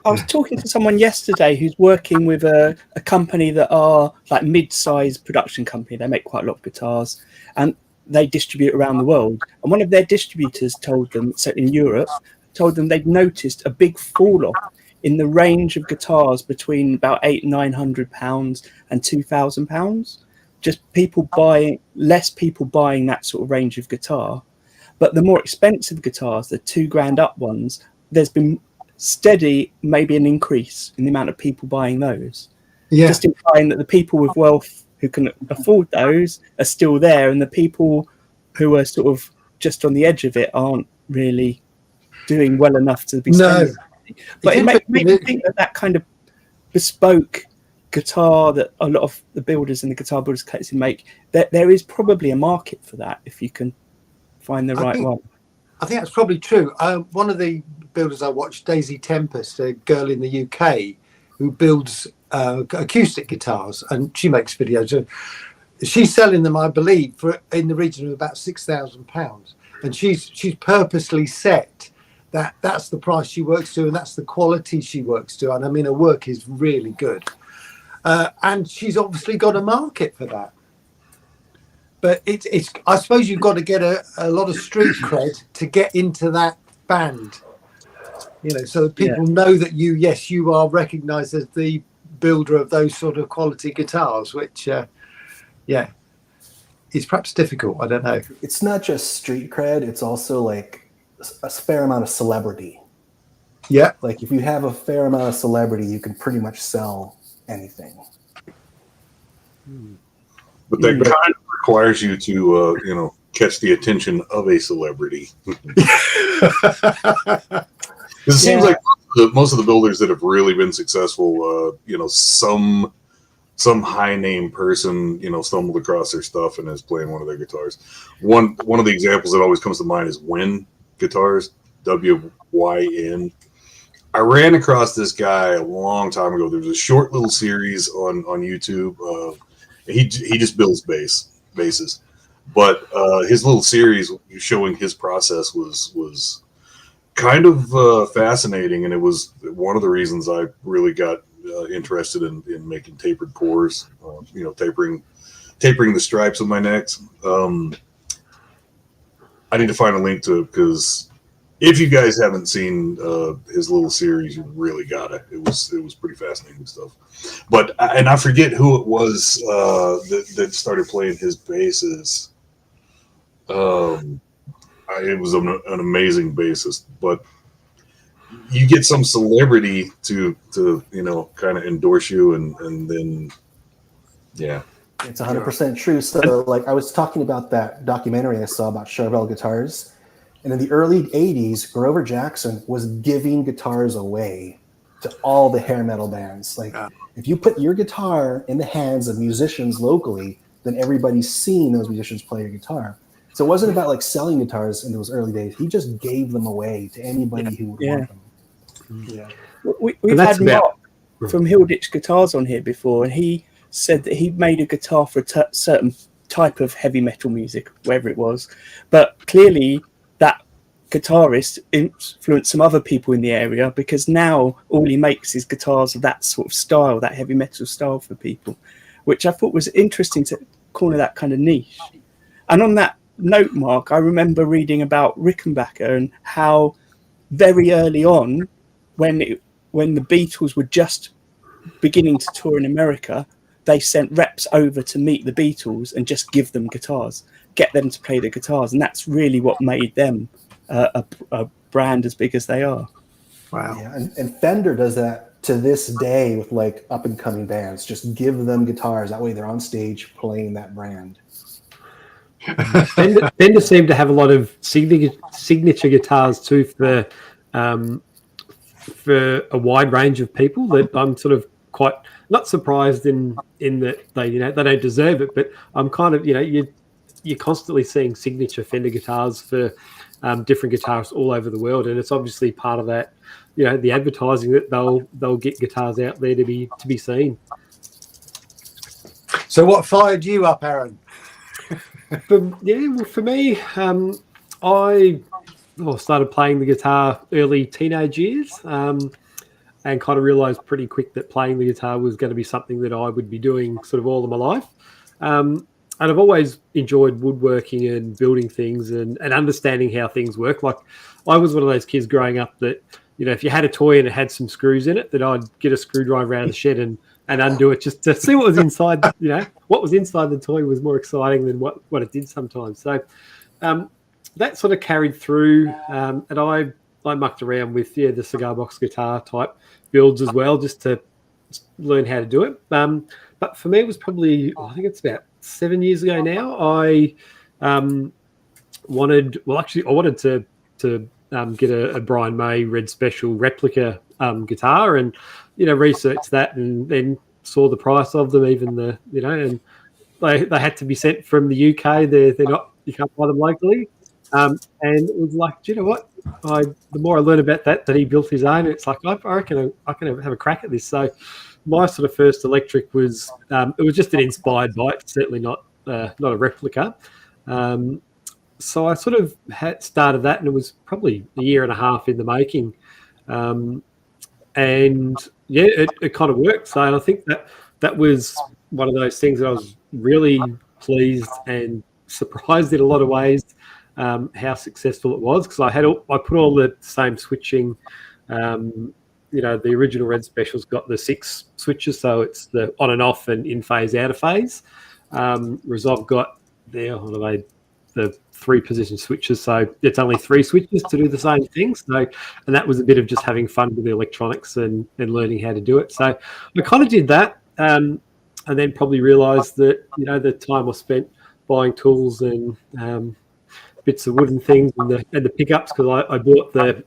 I was talking to someone yesterday who's working with a company that are like mid-sized production company. They make quite a lot of guitars and they distribute around the world. And one of their distributors told them, so in Europe, they'd noticed a big fall off in the range of guitars between about £800-900 and £2,000. Just less people buying that sort of range of guitar. But the more expensive guitars, the £2,000 up ones, there's been steady, maybe an increase in the amount of people buying those. Yeah. Just implying that the people with wealth who can afford those are still there, and the people who are sort of just on the edge of it aren't really doing well enough to be spending. No. But it makes me think that kind of bespoke guitar that a lot of the builders in the guitar builders collective make, that there is probably a market for that if you can find the right one. I think that's probably true. One of the builders I watched, Daisy Tempest, a girl in the UK who builds acoustic guitars, and she makes videos. She's selling them, I believe, for in the region of about £6,000. And she's purposely set that's the price she works to, and that's the quality she works to. And I mean, her work is really good. And she's obviously got a market for that. But it's I suppose you've got to get a lot of street cred to get into that band, you know, so that people know that you are recognised as the builder of those sort of quality guitars, which Yeah. It's perhaps difficult. I don't know. It's not just street cred. It's also like a fair amount of celebrity. Yeah. Like if you have a fair amount of celebrity, you can pretty much sell anything. But that kind of requires you to, catch the attention of a celebrity. It seems like most of the builders that have really been successful, some high name person, stumbled across their stuff and is playing one of their guitars. One of the examples that always comes to mind is Wyn Guitars, WYN. I ran across this guy a long time ago. There was a short little series on YouTube. He just builds basses, but his little series showing his process was kind of fascinating, and it was one of the reasons I really got interested in making tapered cores, tapering the stripes of my necks. I need to find a link to it, because if you guys haven't seen his little series, you really gotta. It was pretty fascinating stuff. But I forget who it was that started playing his basses. It was an amazing bassist, but you get some celebrity to kind of endorse you, and then It's 100% true. So like I was talking about that documentary I saw about Charvel guitars, and in the early 80s, Grover Jackson was giving guitars away to all the hair metal bands. Like if you put your guitar in the hands of musicians locally, then everybody's seen those musicians play your guitar. So it wasn't about like selling guitars in those early days. He just gave them away to anybody who would want them. Yeah. We've had Mark from Hilditch Guitars on here before, and he said that he made a guitar for a certain type of heavy metal music, wherever it was. But clearly that guitarist influenced some other people in the area, because now all he makes is guitars of that sort of style, that heavy metal style for people, which I thought was interesting to corner that kind of niche. And on that note, Mark, I remember reading about Rickenbacker and how very early on, when the Beatles were just beginning to tour in America, they sent reps over to meet the Beatles and just give them guitars, get them to play the guitars, and that's really what made them a brand as big as they are. Wow. Yeah, and Fender does that to this day with like up and coming bands. Just give them guitars. That way they're on stage playing that brand. Fender seem to have a lot of signature guitars too for a wide range of people, that I'm sort of quite not surprised in that they don't deserve it, but I'm kind of you're constantly seeing signature Fender guitars for different guitarists all over the world, and it's obviously part of that the advertising that they'll get guitars out there to be seen. So what fired you up, Arran? For me, I started playing the guitar early teenage years, and kind of realised pretty quick that playing the guitar was going to be something that I would be doing sort of all of my life. And I've always enjoyed woodworking and building things and understanding how things work. Like I was one of those kids growing up that, if you had a toy and it had some screws in it, that I'd get a screwdriver out of the shed and undo it just to see what was inside. What was inside the toy was more exciting than what it did sometimes. So that sort of carried through, and I mucked around with the cigar box guitar type builds as well, just to learn how to do it. But for me, it was probably I think it's about 7 years ago now. I wanted to get a Brian May Red Special replica guitar, and researched that, and then saw the price of them, even and they had to be sent from the UK. They're not, you can't buy them locally. And it was like, do you know what? The more I learned about that he built his own, it's like I reckon I can have a crack at this. So my sort of first electric was it was just an inspired bike, certainly not a replica. So I sort of had started that, and it was probably a year and a half in the making. And yeah, it kind of worked. So I think that was one of those things that I was really pleased and surprised in a lot of ways how successful it was, because I put all the same switching. The original Red Special's got the 6 switches, so it's the on and off and in phase, out of phase. whereas I've got there, what have I, the 3 position switches, so it's only 3 switches to do the same thing. So, and that was a bit of just having fun with the electronics and learning how to do it. So I kind of did that, and then probably realised that, you know, the time I spent buying tools and bits of wooden things and the pickups, because I bought the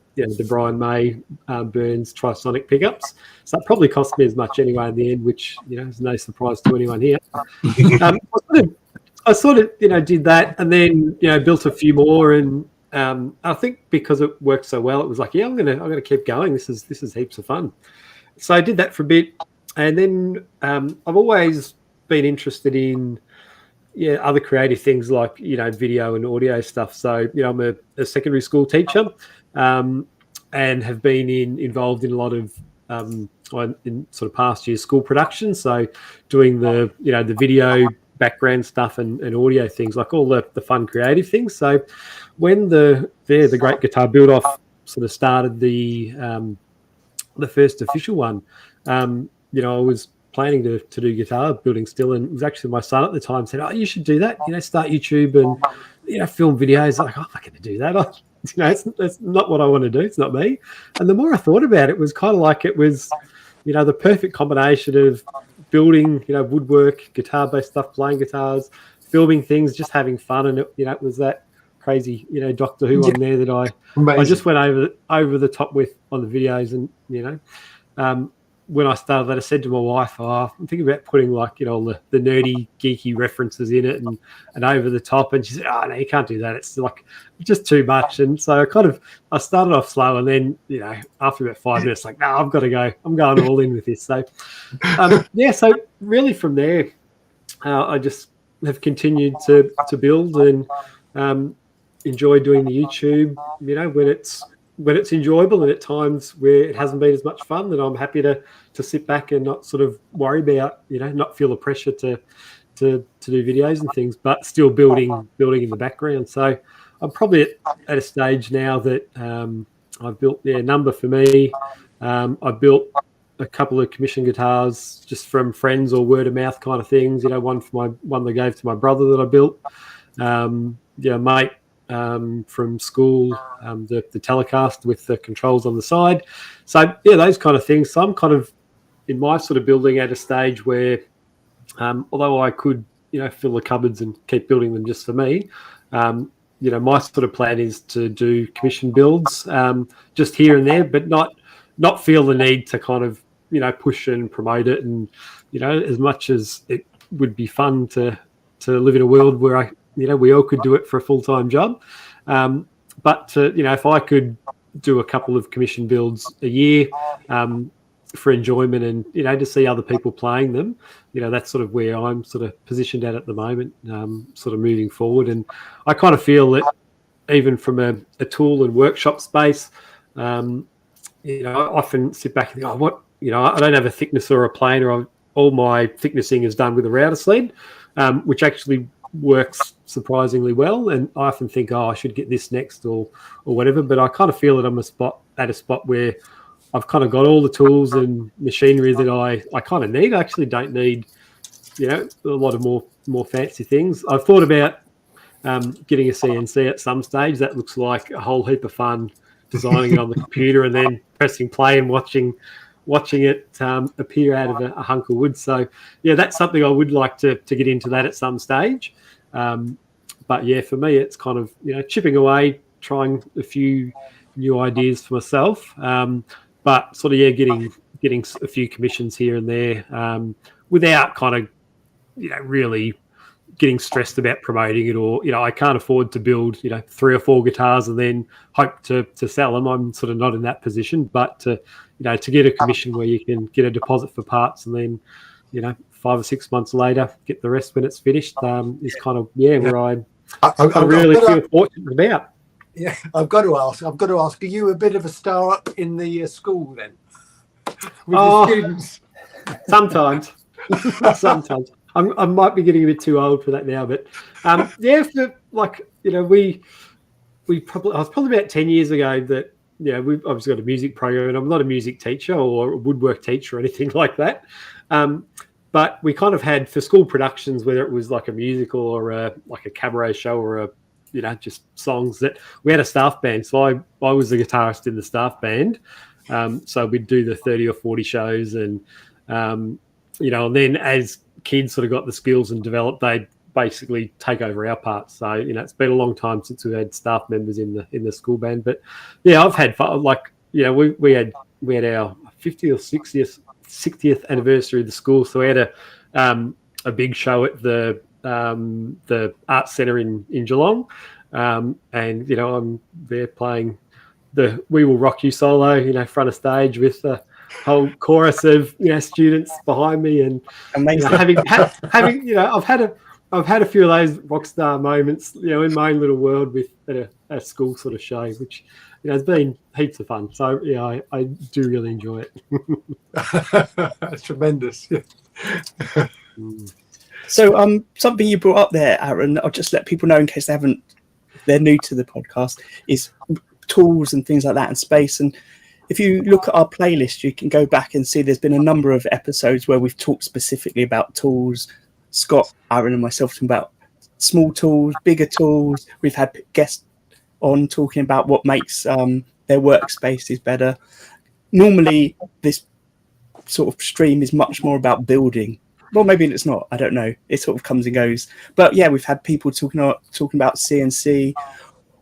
Brian May Burns Trisonic pickups, so it probably cost me as much anyway in the end, which, you know, is no surprise to anyone here. I sort of, you know, did that, and then, you know, built a few more, and I think because it worked so well, it was like, yeah, I'm gonna keep going. This is heaps of fun. So I did that for a bit, and then I've always been interested in other creative things like, you know, video and audio stuff. So, you know, I'm a secondary school teacher, and have been involved in a lot of in sort of past years school production. So doing the video background stuff and audio things, like all the fun creative things. So when the Great Guitar Build Off sort of started the first official one, you know, I was planning to do guitar building still, and it was actually my son at the time said, "Oh, you should do that. You know, start YouTube and, you know, film videos." Like, oh, I'm not going to do that. You know, it's not what I want to do. It's not me. And the more I thought about it, it was kind of like it was, you know, the perfect combination of building, you know, woodwork, guitar-based stuff, playing guitars, filming things, just having fun. And you know, it was that crazy, you know, Doctor Who on there that I just went over the top with on the videos. And, you know, when I started that, I said to my wife, "Oh, I'm thinking about putting, like, you know, the nerdy, geeky references in it and over the top." And she said, "Oh, no, you can't do that. It's like just too much." And so I started off slow, and then, you know, after about 5 minutes, like, no, I've got to go. I'm going all in with this. So, so really from there, I just have continued to build and enjoy doing the YouTube, you know, when it's enjoyable, and at times where it hasn't been as much fun, then I'm happy to sit back and not sort of worry about, you know, not feel the pressure to do videos and things, but still building in the background. So I'm probably at a stage now that I've built a number for me. I've built a couple of commission guitars just from friends or word of mouth kind of things. You know, one that I gave to my brother that I built. Mate from school, the Telecaster with the controls on the side. So yeah, those kind of things. So I'm kind of in my sort of building at a stage where, although I could, you know, fill the cupboards and keep building them just for me, you know, my sort of plan is to do commission builds, just here and there, but not feel the need to kind of, you know, push and promote it. And, you know, as much as it would be fun to live in a world where we all could do it for a full-time job. But you know, if I could do a couple of commission builds a year for enjoyment and, you know, to see other people playing them, you know, that's sort of where I'm sort of positioned at the moment, sort of moving forward. And I kind of feel that even from a tool and workshop space, you know, I often sit back and think, I don't have a thicknesser or a planer. All my thicknessing is done with a router sled, which actually works surprisingly well. And I often think, I should get this next or whatever. But I kind of feel that I'm at a spot where I've kind of got all the tools and machinery that I kind of need. I actually don't need, you know, a lot of more fancy things. I've thought about getting a CNC at some stage. That looks like a whole heap of fun, designing it on the computer and then pressing play and watching it appear out of a hunk of wood. So yeah, that's something I would like to get into that at some stage. But yeah, for me, it's kind of, you know, chipping away, trying a few new ideas for myself. But sort of, yeah, getting a few commissions here and there, without kind of, you know, really getting stressed about promoting it, or, you know, I can't afford to build, you know, 3 or 4 guitars and then hope to sell them. I'm sort of not in that position, but to get a commission where you can get a deposit for parts and then, you know, 5 or 6 months later, get the rest when it's finished, is kind of, where I really feel fortunate about. Yeah, I've got to ask, are you a bit of a star up in the school then? With the students? Sometimes. Sometimes. I might be getting a bit too old for that now, but you know, I was probably about 10 years ago that, you know, we've obviously got a music program, and I'm not a music teacher or a woodwork teacher or anything like that. but we kind of had for school productions, whether it was like a musical or like a cabaret show or just songs, that we had a staff band. So I was the guitarist in the staff band. So we'd do the 30 or 40 shows, and and then as kids sort of got the skills and developed, they'd basically take over our parts. So it's been a long time since we had staff members in the school band. But yeah, I've had fun. Like we had our 50th or 60th anniversary of the school, so we had a big show at the art centre in Geelong, and I'm there playing the "We Will Rock You" solo, front of stage with the whole chorus of students behind me, and having I've had a few of those rock star moments, in my own little world with at a school sort of show, which has been heaps of fun. So yeah, I do really enjoy it. That's tremendous. So something you brought up there, Arran, I'll just let people know in case they're new to the podcast, is tools and things like that and space. And if you look at our playlist, you can go back and see there's been a number of episodes where we've talked specifically about tools. Scott, Arran and myself talking about small tools, bigger tools. We've had guests on talking about what makes their workspaces better. Normally this sort of stream is much more about building. Well, maybe it's not. I don't know. It sort of comes and goes. But yeah, we've had people talking about CNC.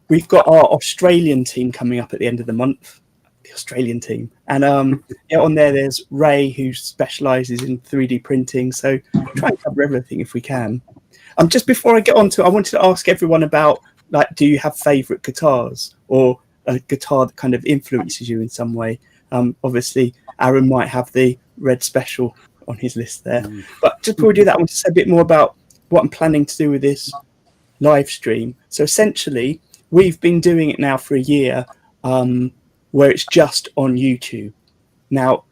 We've got our Australian team coming up at the end of the month. The Australian team. And on there's Ray, who specialises in 3D printing. So try and cover everything if we can. Just before I get on to it, I wanted to ask everyone about, do you have favourite guitars or a guitar that kind of influences you in some way? Obviously, Arran might have the Red Special on his list there. But just before we do that, I want to say a bit more about what I'm planning to do with this live stream. So essentially, we've been doing it now for a year, where it's just on YouTube. Now,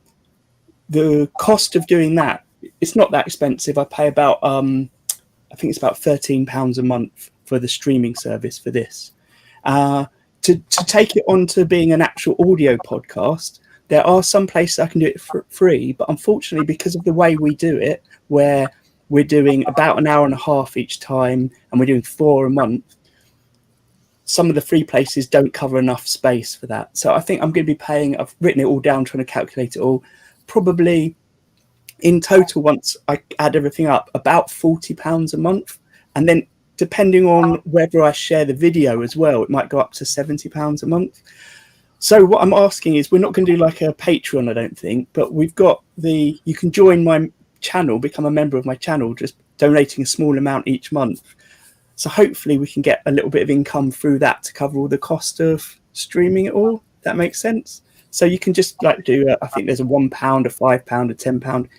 the cost of doing that, it's not that expensive. I pay about, I think it's about £13 a month for the streaming service for this. To take it on to being an actual audio podcast, there are some places I can do it for free, but unfortunately, because of the way we do it, where we're doing about an hour and a half each time, and we're doing 4 a month, some of the free places don't cover enough space for that. So I think I'm going to be paying, I've written it all down, trying to calculate it all, probably in total, once I add everything up, about £40 a month. And then depending on whether I share the video as well, it might go up to £70 a month. So what I'm asking is, we're not going to do like a Patreon, I don't think, but we've got you can join my channel, become a member of my channel, just donating a small amount each month. So hopefully we can get a little bit of income through that to cover all the cost of streaming it all. That makes sense. So you can just do, I think there's a £1, a £5, a £10.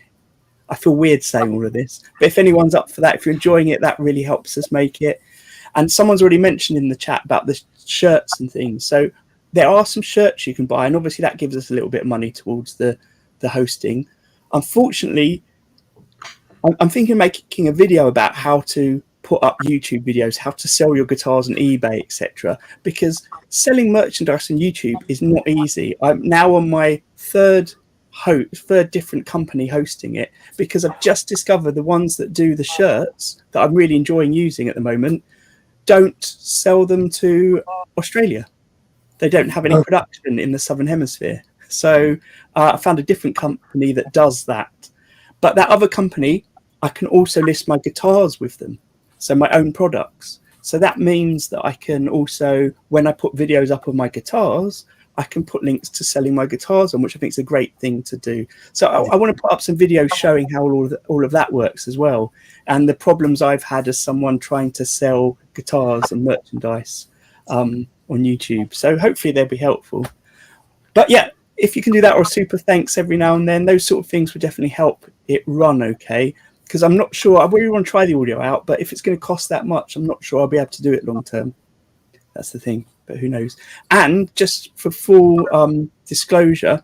I feel weird saying all of this, but if anyone's up for that, if you're enjoying it, that really helps us make it. And someone's already mentioned in the chat about the shirts and things. So there are some shirts you can buy, and obviously that gives us a little bit of money towards the hosting. Unfortunately, I'm thinking of making a video about how to put up YouTube videos, how to sell your guitars on eBay, etc. Because selling merchandise on YouTube is not easy. I'm now on my third different company hosting it, because I've just discovered the ones that do the shirts that I'm really enjoying using at the moment don't sell them to Australia. They don't have any production in the Southern Hemisphere. So I found a different company that does that. But that other company, I can also list my guitars with them. So my own products. So that means that I can also, when I put videos up of my guitars, I can put links to selling my guitars on, which I think is a great thing to do. So I want to put up some videos showing how all of that works as well, and the problems I've had as someone trying to sell guitars and merchandise on YouTube. So hopefully they'll be helpful. But yeah, if you can do that, or a super thanks every now and then, those sort of things would definitely help it run okay. Because I'm not sure, I really want to try the audio out, but if it's going to cost that much, I'm not sure I'll be able to do it long term. That's the thing, but who knows. And just for full disclosure,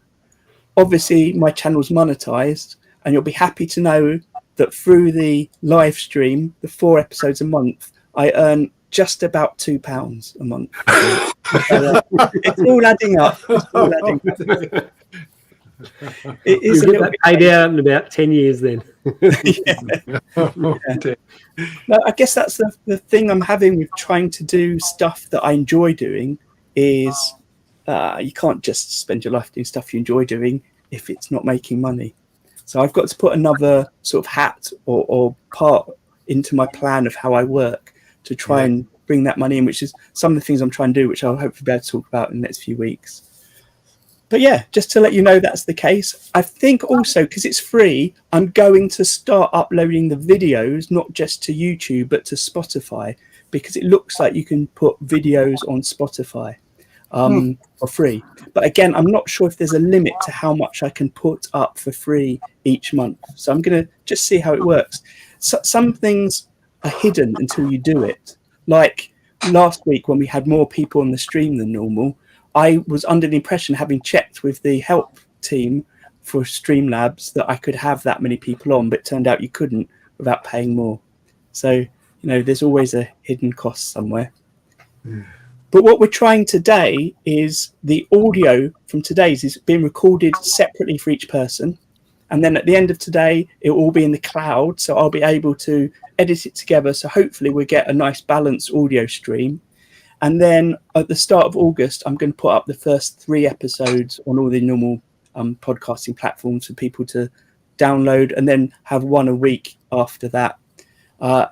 obviously my channel's monetized, and you'll be happy to know that through the live stream, the 4 episodes a month, I earn just about £2 a month. It's all adding up. It's all adding up. It is a You'll little get that paid out in about 10 years then. No, I guess that's the thing I'm having with trying to do stuff that I enjoy doing is you can't just spend your life doing stuff you enjoy doing if it's not making money. So I've got to put another sort of hat or part into my plan of how I work to try and bring that money in, which is some of the things I'm trying to do, which I'll hopefully be able to talk about in the next few weeks. But yeah, just to let you know that's the case. I think also because it's free, I'm going to start uploading the videos, not just to YouTube, but to Spotify, because it looks like you can put videos on Spotify for free. But again, I'm not sure if there's a limit to how much I can put up for free each month. So I'm going to just see how it works. So, some things are hidden until you do it. Like last week when we had more people on the stream than normal, I was under the impression, having checked with the help team for Streamlabs, that I could have that many people on, but it turned out you couldn't without paying more. So, there's always a hidden cost somewhere. But what we're trying today is the audio from today's is being recorded separately for each person. And then at the end of today, it will all be in the cloud. So I'll be able to edit it together. So hopefully we'll get a nice balanced audio stream. And then at the start of August, I'm going to put up the first 3 episodes on all the normal podcasting platforms for people to download, and then have 1 a week after that. I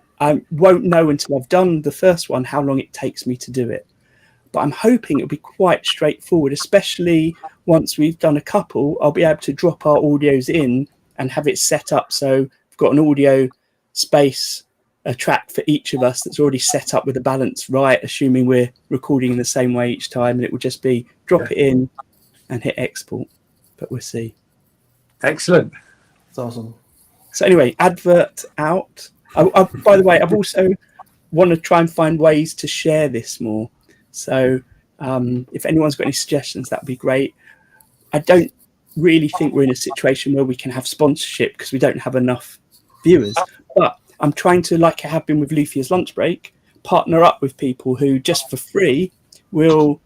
won't know until I've done the first one how long it takes me to do it. But I'm hoping it'll be quite straightforward, especially once we've done a couple. I'll be able to drop our audios in and have it set up so we've got an audio space, a track for each of us that's already set up with the balance right, assuming we're recording in the same way each time, and it will just be drop it in and hit export. But we'll see. Excellent. That's awesome. So anyway, advert out. By the way, I've also want to try and find ways to share this more. So if anyone's got any suggestions, that'd be great. I don't really think we're in a situation where we can have sponsorship because we don't have enough viewers. But I'm trying to, like I have been with Luthier's Lunch Break, partner up with people who just for free will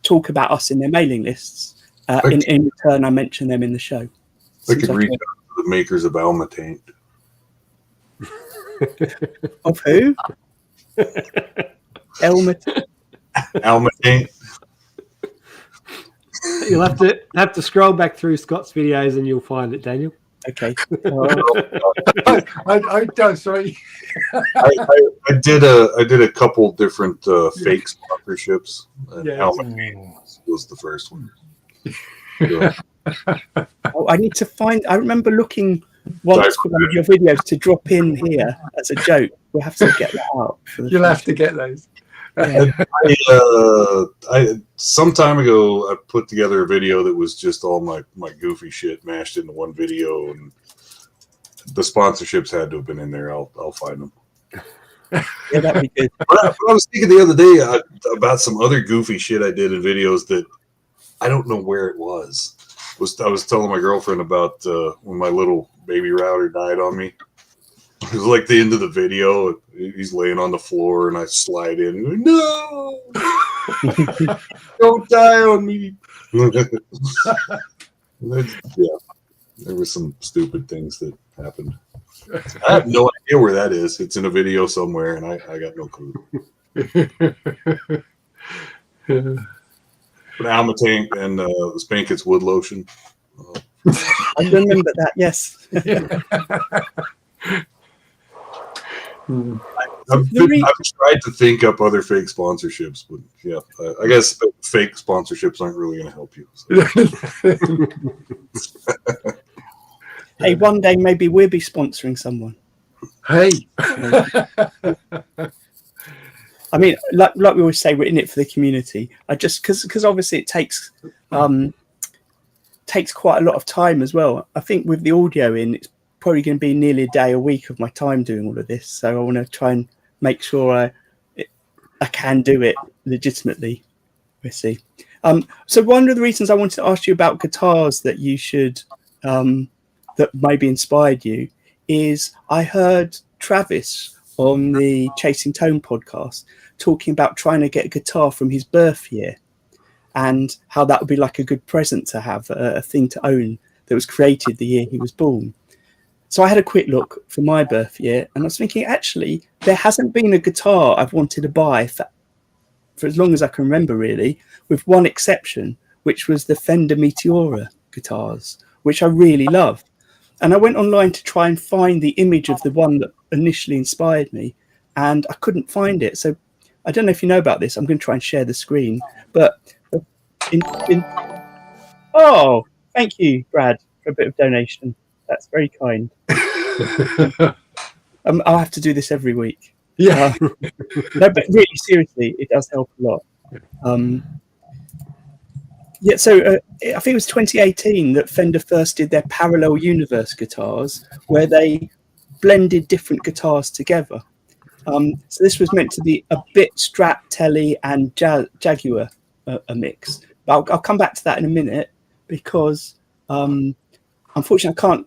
talk about us in their mailing lists. In return, I mention them in the show. I could reach out to the makers of Almatain. Of who? Almatain. You'll have to scroll back through Scott's videos and you'll find it, Daniel. Okay. I don't. Sorry. I did a couple different fake sponsorships, and Almatain was the first one. Yeah. I need to find. I remember looking once for one of your videos to drop in here as a joke. We'll have to get that out. You'll have to get those. Some time ago, I put together a video that was just all my goofy shit mashed into one video, and the sponsorships had to have been in there. I'll find them. Yeah, that'd be good. But I was thinking the other day about some other goofy shit I did in videos that I don't know where it was. I was telling my girlfriend about when my little baby router died on me. It was like the end of the video. He's laying on the floor, and I slide in. And no, don't die on me. Yeah, there were some stupid things that happened. I have no idea where that is. It's in a video somewhere, and I got no clue. But Almatain and the Spankets wood lotion. I remember that. Yes. I've tried to think up other fake sponsorships, but yeah, I guess fake sponsorships aren't really going to help you. So. Hey, one day maybe we'll be sponsoring someone. Hey. I mean, like we always say, we're in it for the community. I just because obviously it takes quite a lot of time as well. I think with the audio in, it's probably going to be nearly a day a week of my time doing all of this. So I want to try and make sure I can do it legitimately. We'll see. So one of the reasons I wanted to ask you about guitars that you should that maybe inspired you is I heard Travis on the Chasing Tone podcast talking about trying to get a guitar from his birth year. and how that would be like a good present to have, a thing to own that was created the year he was born. So I had a quick look for my birth year, and I was thinking, actually, there hasn't been a guitar I've wanted to buy for as long as I can remember, really, with one exception, which was the Fender Meteora guitars, which I really love. And I went online to try and find the image of the one that initially inspired me, and I couldn't find it. So I don't know if you know about this. I'm going to try and share the screen. But oh, thank you, Brad, for a bit of donation. That's very kind. I'll have to do this every week. Yeah. No, but really, seriously, it does help a lot. Yeah, so I think it was 2018 that Fender first did their Parallel Universe guitars, where they blended different guitars together. So this was meant to be a bit Strat, Tele, and Jaguar a mix. But I'll come back to that in a minute, because unfortunately I can't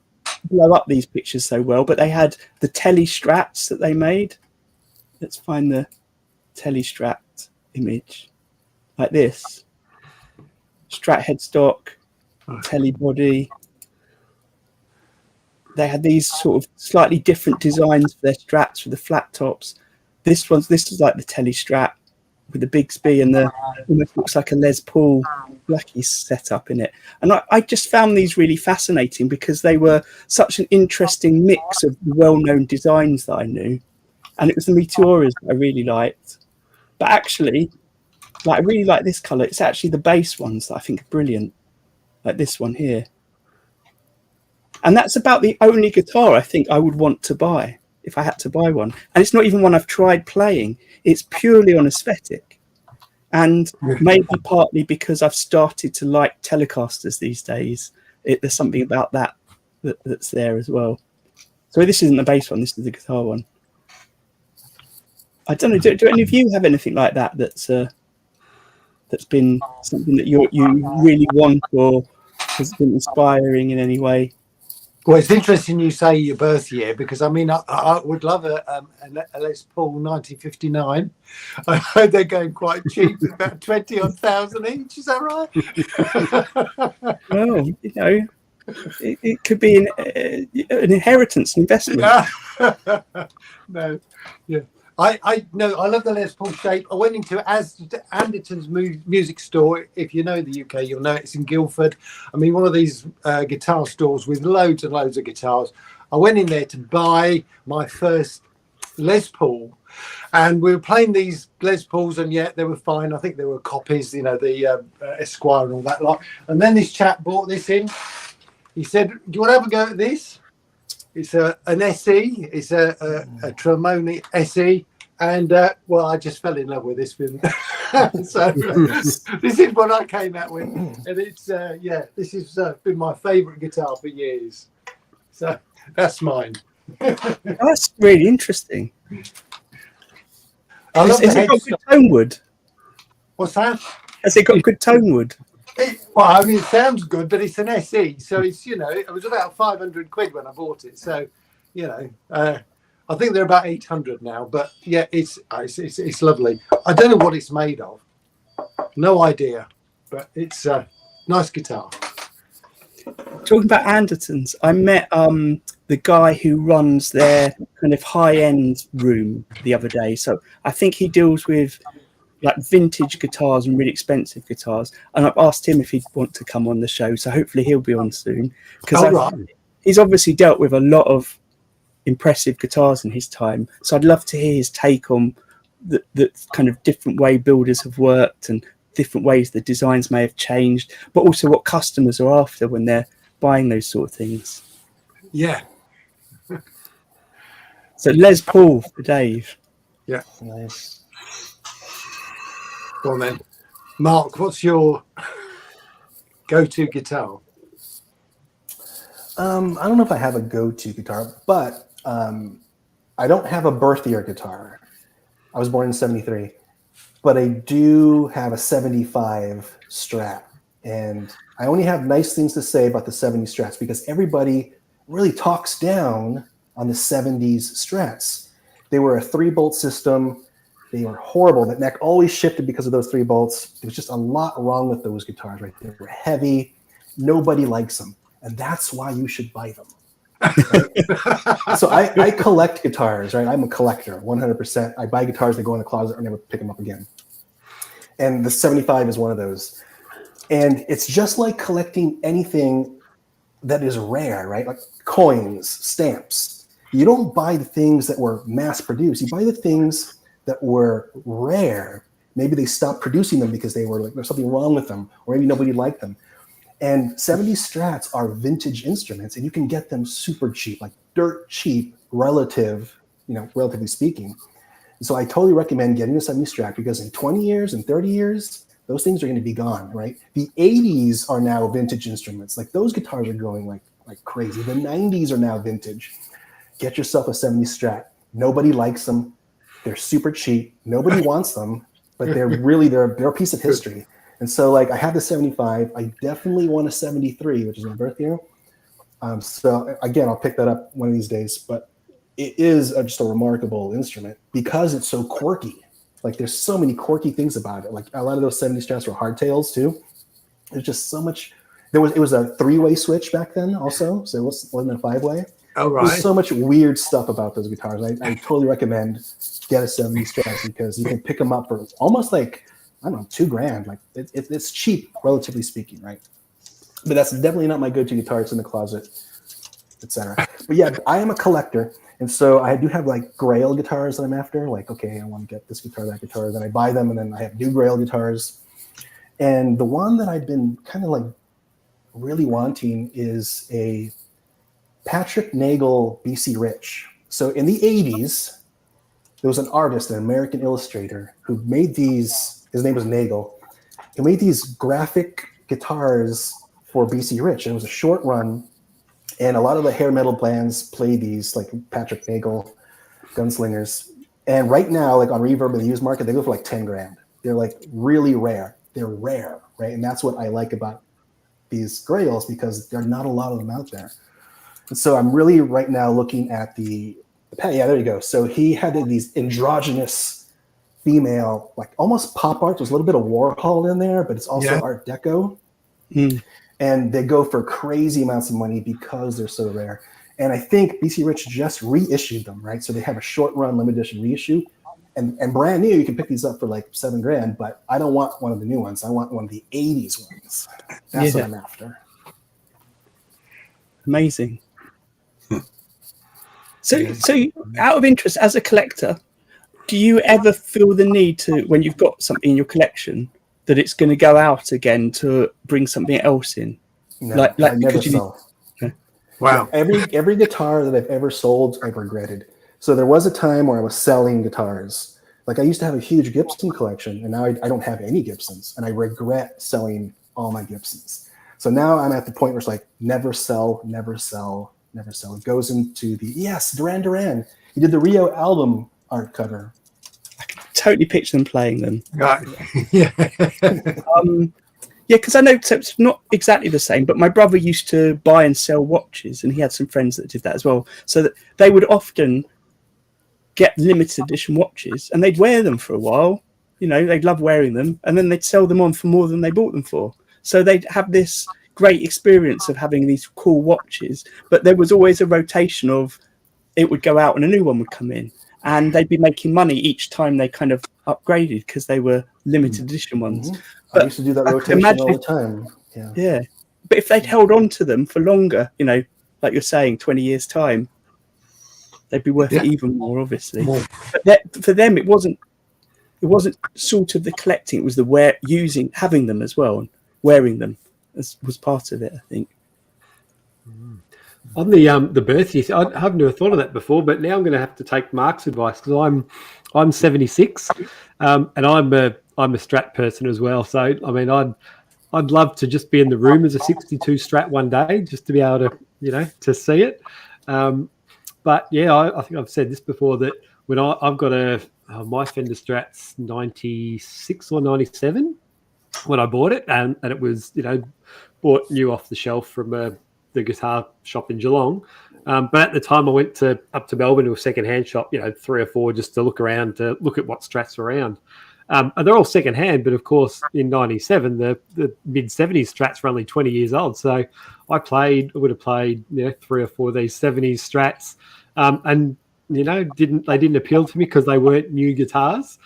blow up these pictures so well, but they had the Tele Strats that they made. Let's find the Tele Strat image, like this. Strat headstock, Tele body. They had these sort of slightly different designs for their Strats with the flat tops. This is like the Tele Strat with the Bigsby and the almost looks like a Les Paul Blackie setup in it. And I just found these really fascinating because they were such an interesting mix of well-known designs that I knew. And it was the Meteoras that I really liked. But actually, I really like this colour. It's actually the bass ones that I think are brilliant, like this one here. And that's about the only guitar I think I would want to buy if I had to buy one. And it's not even one I've tried playing. It's purely on aesthetic. And maybe partly because I've started to like Telecasters these days. There's something about that's there as well. So this isn't the bass one. This is the guitar one. I don't know. Do any of you have anything like that that's been something that you really want or has been inspiring in any way? Well, it's interesting you say your birth year, because I mean I would love a Les Paul 1959. I heard they're going quite cheap, about 20,000 each. Is that right? Well, you know, it could be an inheritance, an investment. No, yeah. I love the Les Paul shape. I went into Anderton's music store. If you know the UK, you'll know it's in Guildford. I mean, one of these guitar stores with loads and loads of guitars. I went in there to buy my first Les Paul, and we were playing these Les Pauls, and yet they were fine. I think they were copies, you know, the Esquire and all that lot. And then this chap bought this in. He said, "Do you want to have a go at this?" It's an SE. It's a Tremoni SE. And, well, I just fell in love with this film. So this is what I came out with. And it's, this has been my favourite guitar for years. So that's mine. That's really interesting. Has it got good tone wood? What's that? Has it got good tone wood? Well, I mean, it sounds good, but it's an SE. So it's, you know, it was about 500 quid when I bought it. So, you know, I think they're about 800 now, but yeah, it's lovely. I don't know what it's made of. No idea, but it's a nice guitar. Talking about Andertons, I met the guy who runs their kind of high-end room the other day. So I think he deals with like vintage guitars and really expensive guitars. And I've asked him if he'd want to come on the show. So hopefully he'll be on soon. Because he's obviously dealt with a lot of impressive guitars in his time, so I'd love to hear his take on the kind of different way builders have worked and different ways the designs may have changed, but also what customers are after when they're buying those sort of things. Yeah. So Les Paul for Dave. Yeah, Nice. Go on then, Mark. What's your go-to guitar? I don't know if I have a go-to guitar, but I don't have a birth year guitar. I was born in 73, but I do have a 75 Strat. And I only have nice things to say about the 70 Strats because everybody really talks down on the 70s Strats. They were a 3-bolt system. They were horrible. That neck always shifted because of those 3 bolts. There was just a lot wrong with those guitars, right? They were heavy. Nobody likes them. And that's why you should buy them. Right? So I collect guitars, right? I'm a collector, 100%. I buy guitars, they go in the closet, or never pick them up again. And the 75 is one of those. And it's just like collecting anything that is rare, right? Like coins, stamps. You don't buy the things that were mass produced. You buy the things that were rare. Maybe they stopped producing them because they were like, there's something wrong with them, or maybe nobody liked them. And 70s Strats are vintage instruments, and you can get them super cheap, like dirt cheap, relatively speaking. So I totally recommend getting a 70s Strat, because in 20 years and 30 years, those things are going to be gone, right? The 80s are now vintage instruments. Like those guitars are going like crazy. The 90s are now vintage. Get yourself a 70s Strat. Nobody likes them. They're super cheap. Nobody wants them, but they're a piece of history. And so like I have the 75. I definitely want a 73, which is my birth year. So again, I'll pick that up one of these days, but it is just a remarkable instrument because it's so quirky. Like there's so many quirky things about it. Like a lot of those 70 Strats were hardtails too. There's just so much. It was a 3-way switch back then also, so it wasn't a 5-way. Oh, right. There's so much weird stuff about those guitars. I totally recommend get a 70 Strat because you can pick them up for almost like, I don't know, $2,000. Like it's cheap, relatively speaking, right? But that's definitely not my go-to guitar. It's in the closet, etc. But yeah, I am a collector. And so I do have like Grail guitars that I'm after. Like, okay, I want to get this guitar, that guitar. Then I buy them, and then I have new Grail guitars. And the one that I've been kind of like really wanting is a Patrick Nagel BC Rich. So in the 80s, there was an artist, an American illustrator, who made these. His name was Nagel. He made these graphic guitars for BC Rich. And it was a short run. And a lot of the hair metal bands play these, like Patrick Nagel, Gunslingers. And right now, like on Reverb in the used market, they go for like $10,000. They're like really rare. They're rare, right? And that's what I like about these Grails, because there are not a lot of them out there. And so I'm really right now looking at yeah, there you go. So he had these androgynous female, like almost pop art. There's a little bit of Warhol in there, but it's also Art Deco. Mm. And they go for crazy amounts of money because they're so rare. And I think BC Rich just reissued them, right? So they have a short run limited edition reissue. And brand new, you can pick these up for like $7,000, but I don't want one of the new ones. I want one of the 80s ones. That's what I'm after. Amazing. So out of interest, as a collector, do you ever feel the need to, when you've got something in your collection, that it's going to go out again to bring something else in? No, I never sell. Okay. Wow. Every guitar that I've ever sold, I've regretted. So there was a time where I was selling guitars. Like I used to have a huge Gibson collection, and now I don't have any Gibsons, and I regret selling all my Gibsons. So now I'm at the point where it's like never sell, never sell, never sell. It goes into Duran Duran. He did the Rio album art cover. I can totally picture them playing them. Right. Yeah. Yeah, because I know it's not exactly the same, but my brother used to buy and sell watches, and he had some friends that did that as well. So that they would often get limited edition watches, and they'd wear them for a while. You know, they'd love wearing them, and then they'd sell them on for more than they bought them for. So they'd have this great experience of having these cool watches, but there was always a rotation of it would go out and a new one would come in, and they'd be making money each time they kind of upgraded because they were limited edition ones. Mm-hmm. I used to do that rotation all the time. Yeah. But if they'd held on to them for longer, you know, like you're saying, 20 years time, they'd be worth it even more, obviously. But for them, it wasn't sort of the collecting; it was the having them as well, and wearing them was part of it, I think. On the birth year, I haven't never thought of that before, but now I'm going to have to take Mark's advice because I'm 76, and I'm a Strat person as well. So I mean, I'd love to just be in the room as a 62 Strat one day, just to be able to to see it. But yeah, I think I've said this before that when I've got my Fender Strat's 96 or 97 when I bought it, and it was bought new off the shelf from a the guitar shop in Geelong. But at the time I went up to Melbourne to a second-hand shop, 3 or 4, just to look around, to look at what Strats were around. And they're all second-hand, but of course in 97, the mid-70s Strats were only 20 years old. So I would have played 3 or 4 of these 70s Strats. And they didn't appeal to me because they weren't new guitars.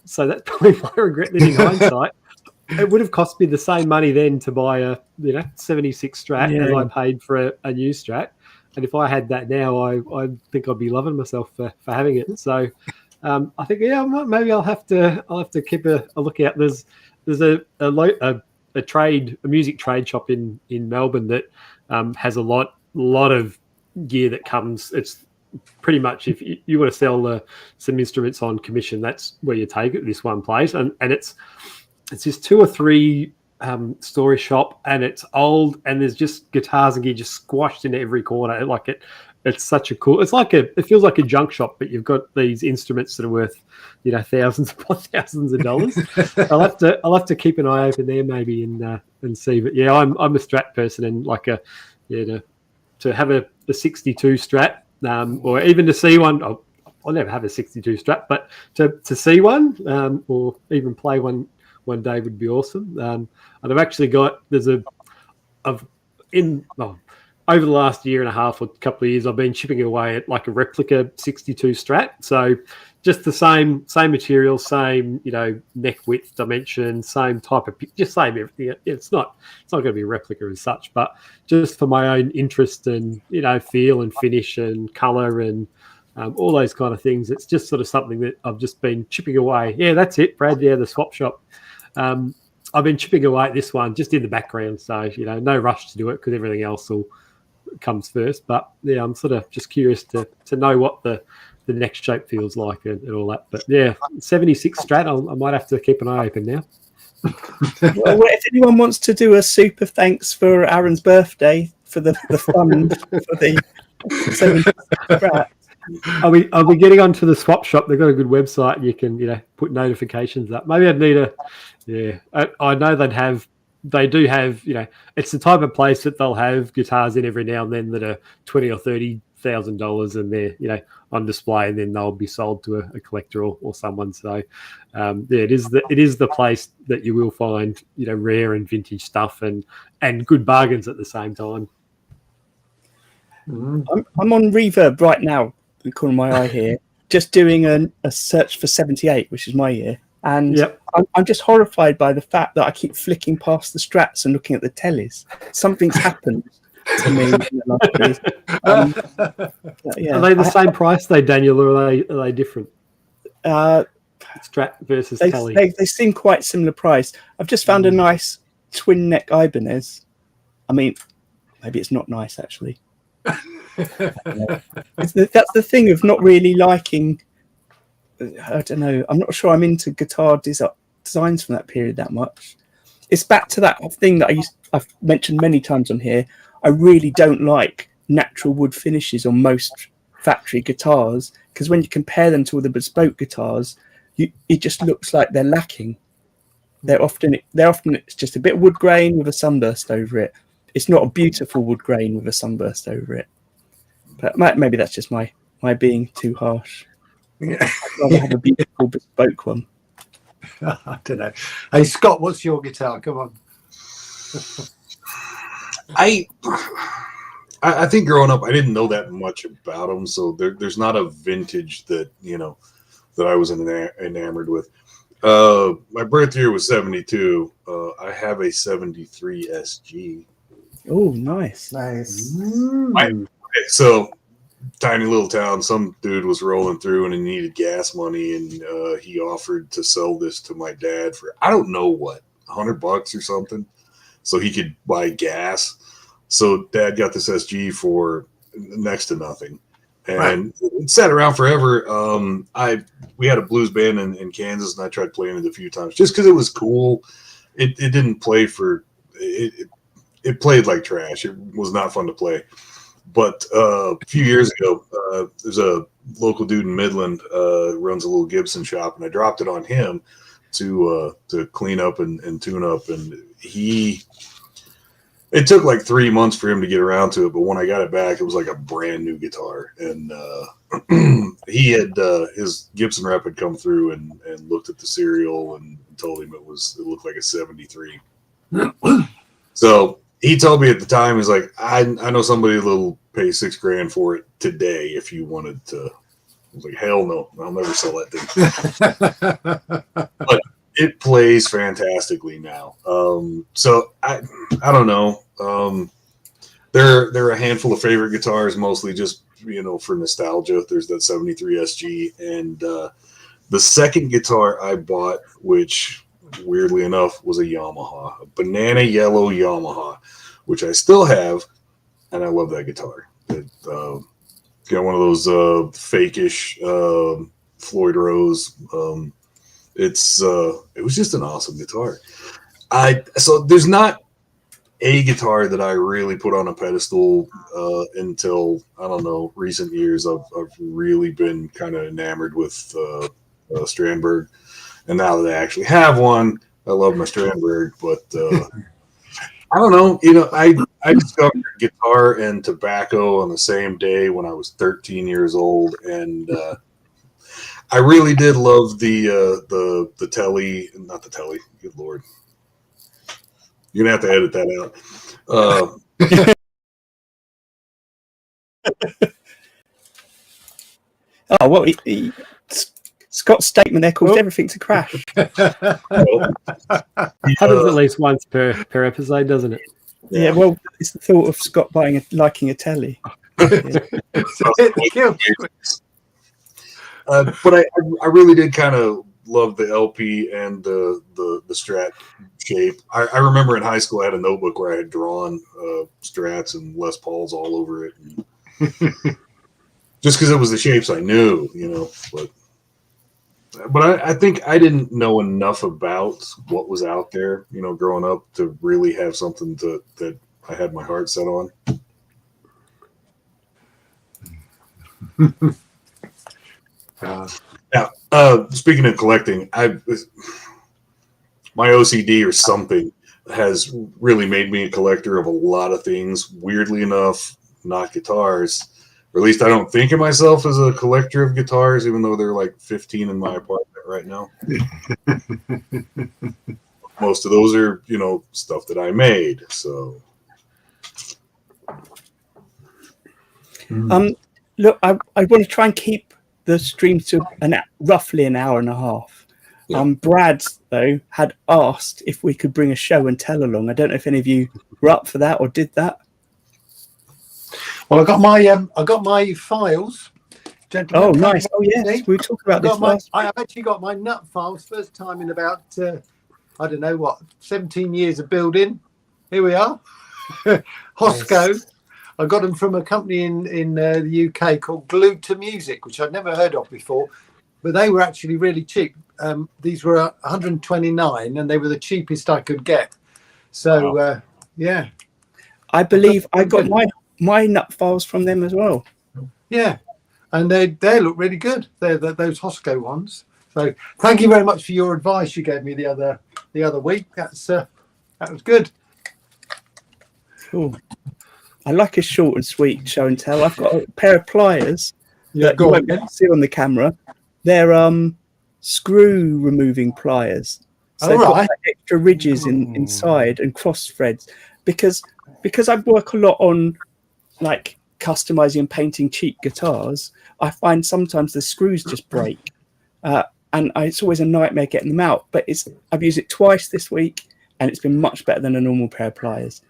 So that's probably my regret that in hindsight. It would have cost me the same money then to buy a 76 Strat as I paid for a new Strat. And if I had that now, I think I'd be loving myself for having it. So I think maybe I'll have to keep a lookout. There's a music trade shop in Melbourne that has a lot of gear that comes. It's pretty much, if you want to sell some instruments on commission, that's where you take it, this one place. And it's just 2 or 3 story shop, and it's old, and there's just guitars and gear just squashed into every corner. It's such a cool, it feels like a junk shop, but you've got these instruments that are worth thousands upon thousands of dollars. I'll have to keep an eye open there maybe and see. But yeah, I'm a Strat person, and to have a 62 Strat, or even to see one. I'll never have a 62 Strat, but to see one or even play one day would be awesome. And I've actually got over the last year and a half or couple of years, I've been chipping away at like a replica 62 Strat. So just the same material, same neck width, dimension, same type of, just same everything. It's not going to be a replica as such, but just for my own interest and feel and finish and color and all those kind of things. It's just sort of something that I've just been chipping away. Yeah, that's it, Brad. Yeah, the swap shop. I've been chipping away at this one just in the background, so no rush to do it because everything else comes first. But yeah, I'm sort of just curious to know what the next shape feels like and all that. But yeah, 76 Strat, I might have to keep an eye open now. Well, if anyone wants to do a super thanks for Aaron's birthday for the fund for the 76 Strat. Are we getting onto the swap shop? They've got a good website, and you can put notifications up. Maybe I'd need I know they do have it's the type of place that they'll have guitars in every now and then that are $20,000 or $30,000, and they're on display, and then they'll be sold to a collector or someone. So it is the place that you will find rare and vintage stuff and good bargains at the same time. I'm on Reverb right now, in the corner of my eye here, just doing a search for 78, which is my year. And yep. I'm just horrified by the fact that I keep flicking past the Strats and looking at the tellies. Something's happened to me in the last years. Are they the same price, Daniel, or are they different? Strat versus telly. They seem quite similar price. I've just found a nice twin neck Ibanez. I mean, maybe it's not nice actually. That's the thing of not really liking. I don't know. I'm not sure I'm into guitar designs from that period that much. It's back to that thing that I've mentioned many times on here. I really don't like natural wood finishes on most factory guitars, because when you compare them to all the bespoke guitars, it just looks like they're lacking. They're often it's just a bit of wood grain with a sunburst over it. It's not a beautiful wood grain with a sunburst over it. But maybe that's just my being too harsh. I'd rather have a beautiful bespoke one. I don't know. Hey, Scott, what's your guitar? Come on. I think growing up, I didn't know that much about them, so there's not a vintage that that I was enamored with. My birth year was 72. I have a 73 SG. Oh, nice. So tiny little town, some dude was rolling through and he needed gas money, and he offered to sell this to my dad for I don't know what, $100 or something, so he could buy gas. So Dad got this SG for next to nothing, and it sat around forever. We had a blues band in Kansas, and I tried playing it a few times just because it was cool. It didn't play for it. It played like trash. It was not fun to play. But a few years ago, there's a local dude in Midland runs a little Gibson shop, and I dropped it on him to clean up and tune up. And he it took like 3 months for him to get around to it, but when I got it back, it was like a brand new guitar. And he had his Gibson rep had come through and looked at the serial and told him it looked like a 73. So he told me at the time, he's like, I know somebody that'll pay $6,000 for it today if you wanted to. I was like, hell no, I'll never sell that thing. But it plays fantastically now. So I don't know. There are a handful of favorite guitars, mostly just, for nostalgia. There's that 73 SG. And the second guitar I bought, which weirdly enough was a Yamaha, a banana yellow Yamaha, which I still have. And I love that guitar. It, got one of those fake-ish Floyd Rose. It was just an awesome guitar. So there's not a guitar that I really put on a pedestal until, I don't know, recent years. I've really been kind of enamored with Strandberg, and now that I actually have one, I love my Strandberg. But I don't know, I discovered guitar and tobacco on the same day when I was 13 years old, and I really did love the telly, not the telly. Good Lord, you're gonna have to edit that out. Oh well, Scott's statement there caused everything to crash. Happens at least once per episode, doesn't it? Yeah, well, it's the thought of Scott liking a telly. But I really did kind of love the LP and the Strat shape. I remember in high school I had a notebook where I had drawn Strats and Les Pauls all over it, just because it was the shapes I knew, But I think I didn't know enough about what was out there, growing up to really have something that I had my heart set on. Now, speaking of collecting, my OCD or something has really made me a collector of a lot of things. Weirdly enough, not guitars. Or at least I don't think of myself as a collector of guitars, even though there are like 15 in my apartment right now. Most of those are, stuff that I made. So, look, I want to try and keep the stream to roughly an hour and a half. Yeah. Brad, though, had asked if we could bring a show and tell along. I don't know if any of you were up for that or did that. Well, I got my files, gentlemen. Oh, nice. Oh, yes. We were talking about this last week. I've actually got my nut files, first time in about, 17 years of building. Here we are. Hosco. Nice. I got them from a company in the UK called Glued to Music, which I'd never heard of before, but they were actually really cheap. These were 129 and they were the cheapest I could get. So, wow. Yeah. I believe I got my nut files from them as well. Yeah, and they look really good. They're those Hosco ones. So thank you very much for your advice you gave me the other week. That was good. Cool. I like a short and sweet show and tell. I've got a pair of pliers that you won't be able to see on the camera. They're screw removing pliers. So they've got extra ridges inside and cross threads because I work a lot on like customizing and painting cheap guitars. I find sometimes the screws just break, and it's always a nightmare getting them out. But I've used it twice this week, and it's been much better than a normal pair of pliers.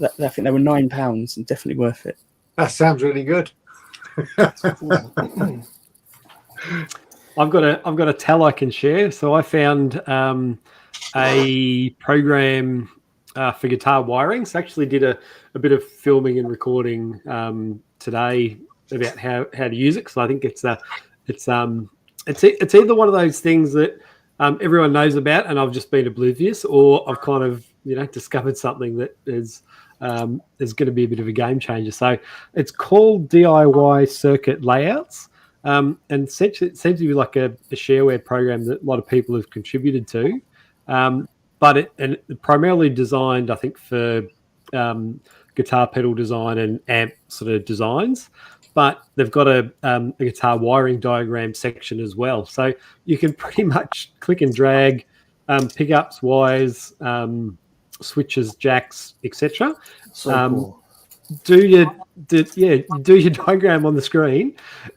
I think they were £9 and definitely worth it. That sounds really good. I've got a tell I can share. So I found a program for guitar wiring. So I actually did a bit of filming and recording today about how to use it. So I think it's either one of those things that everyone knows about, and I've just been oblivious, or I've kind of discovered something that is going to be a bit of a game changer. So it's called DIY Circuit Layouts, and essentially it seems to be like a shareware program that a lot of people have contributed to. But it's primarily designed, I think, for guitar pedal design and amp sort of designs, but they've got a guitar wiring diagram section as well. So you can pretty much click and drag pickups, wires, switches, jacks, etc. So cool. Do your diagram on the screen,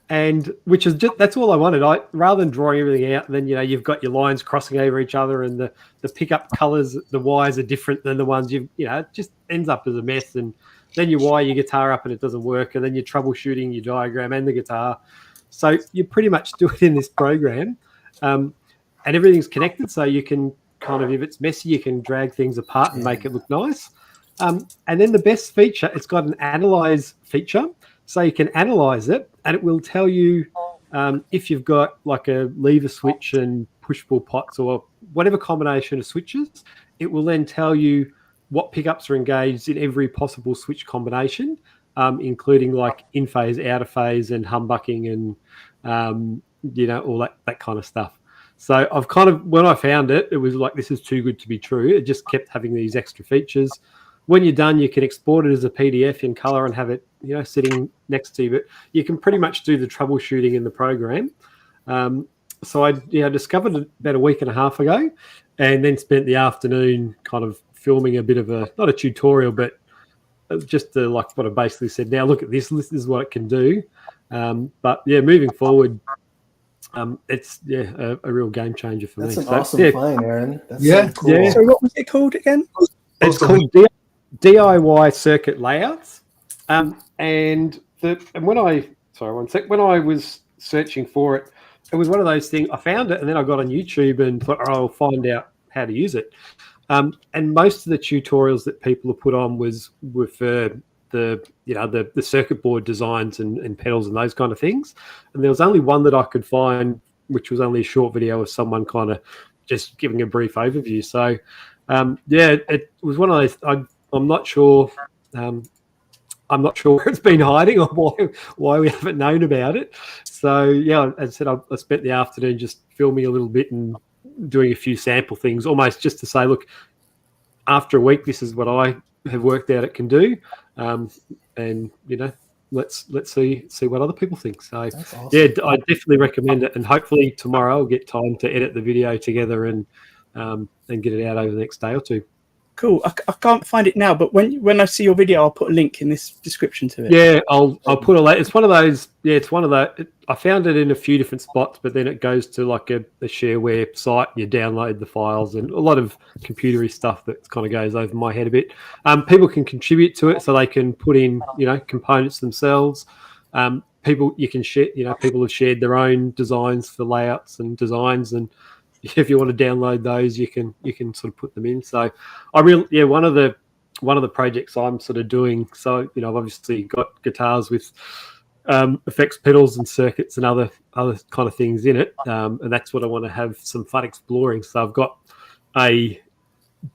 and which is just, that's all I wanted. Rather than drawing everything out, then you've got your lines crossing over each other, and the pickup colors, the wires are different than the ones it just ends up as a mess. And then you wire your guitar up and it doesn't work, and then you're troubleshooting your diagram and the guitar. So you pretty much do it in this program, and everything's connected, so you can kind of, if it's messy, you can drag things apart and make it look nice. And then the best feature, it's got an analyze feature, so you can analyze it, and it will tell you if you've got like a lever switch and push-pull pots or whatever combination of switches. It will then tell you what pickups are engaged in every possible switch combination, including like in phase, out of phase, and humbucking, and all that kind of stuff. So I've kind of, when I found it, it was like, this is too good to be true. It just kept having these extra features. When you're done, you can export it as a PDF in color and have it, sitting next to you. But you can pretty much do the troubleshooting in the program. So I discovered it about a week and a half ago, and then spent the afternoon kind of filming a bit of not a tutorial, but just like what I basically said. Now look at this. This is what it can do. But yeah, moving forward, it's a real game changer for me. That's an awesome find, Arran. That's so cool. Yeah. So what was it called again? It's called DIY circuit layouts. And when I was searching for it, it was one of those things. I found it, and then I got on YouTube and thought, I'll find out how to use it. And most of the tutorials that people have put on were for the circuit board designs and pedals and those kind of things. And there was only one that I could find, which was only a short video of someone kind of just giving a brief overview. So it was one of those. I'm not sure. I'm not sure where it's been hiding or why we haven't known about it. So yeah, as I said, I spent the afternoon just filming a little bit and doing a few sample things, almost just to say, look, after a week, this is what I have worked out it can do, and let's see what other people think. So awesome. Yeah, I definitely recommend it, and hopefully tomorrow I'll get time to edit the video together and get it out over the next day or two. Cool. I can't find it now, but when I see your video, I'll put a link in this description to it. Yeah, I'll put it's one of those. Yeah, it's one of the. I found it in a few different spots, but then it goes to like a shareware site. You download the files, and a lot of computery stuff that kind of goes over my head a bit. People can contribute to it, so they can put in components themselves. People have shared their own designs for layouts and designs, and if you want to download those, you can sort of put them in. So one of the projects I'm sort of doing. So I've obviously got guitars with effects pedals and circuits and other kind of things in it, and that's what I want to have some fun exploring. So I've got a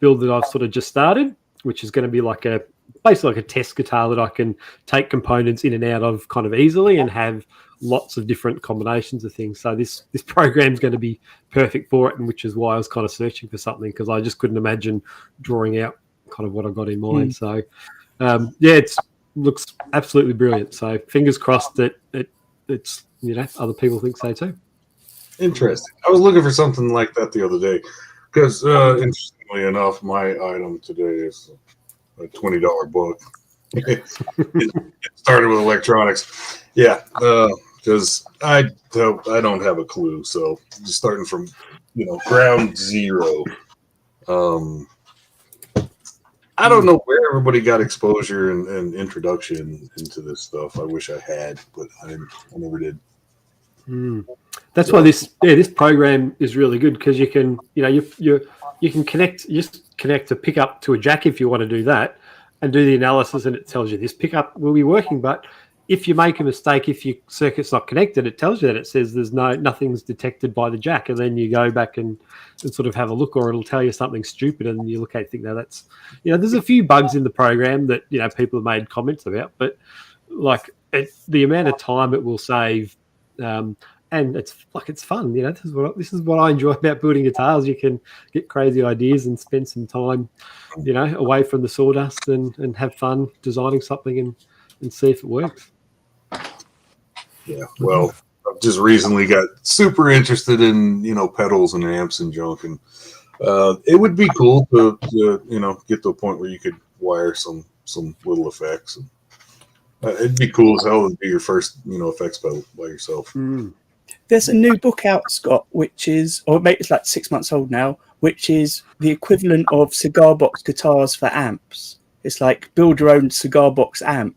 build that I've sort of just started, which is going to be basically like a test guitar that I can take components in and out of kind of easily and have lots of different combinations of things. So this program is going to be perfect for it, and which is why I was kind of searching for something, because I just couldn't imagine drawing out kind of what I got in mind. So it looks absolutely brilliant. So fingers crossed that it's other people think so too. Interesting. I was looking for something like that the other day, because interestingly enough, my item today is a $20 book. It started with electronics. Yeah. Because I don't have a clue, so just starting from ground zero. I don't know where everybody got exposure and introduction into this stuff. I wish I had, but I never did. That's why this program is really good, because you can you can connect a pickup to a jack if you want to do that, and do the analysis, and it tells you this pickup will be working, but if you make a mistake, if your circuit's not connected, it tells you that. It says there's nothing's detected by the jack, and then you go back and sort of have a look, or it'll tell you something stupid, and you look at it and think, no, that's there's a few bugs in the program that people have made comments about, but like the amount of time it will save, and it's fun. This is what I enjoy about building guitars. You can get crazy ideas and spend some time, away from the sawdust and have fun designing something and see if it works. Yeah, well, I've just recently got super interested in pedals and amps and junk, and it would be cool to get to a point where you could wire some little effects. And, it'd be cool as hell to be your first effects pedal by yourself. There's a new book out, Scott, which is, or maybe it's like 6 months old now, which is the equivalent of cigar box guitars for amps. It's like build your own cigar box amp.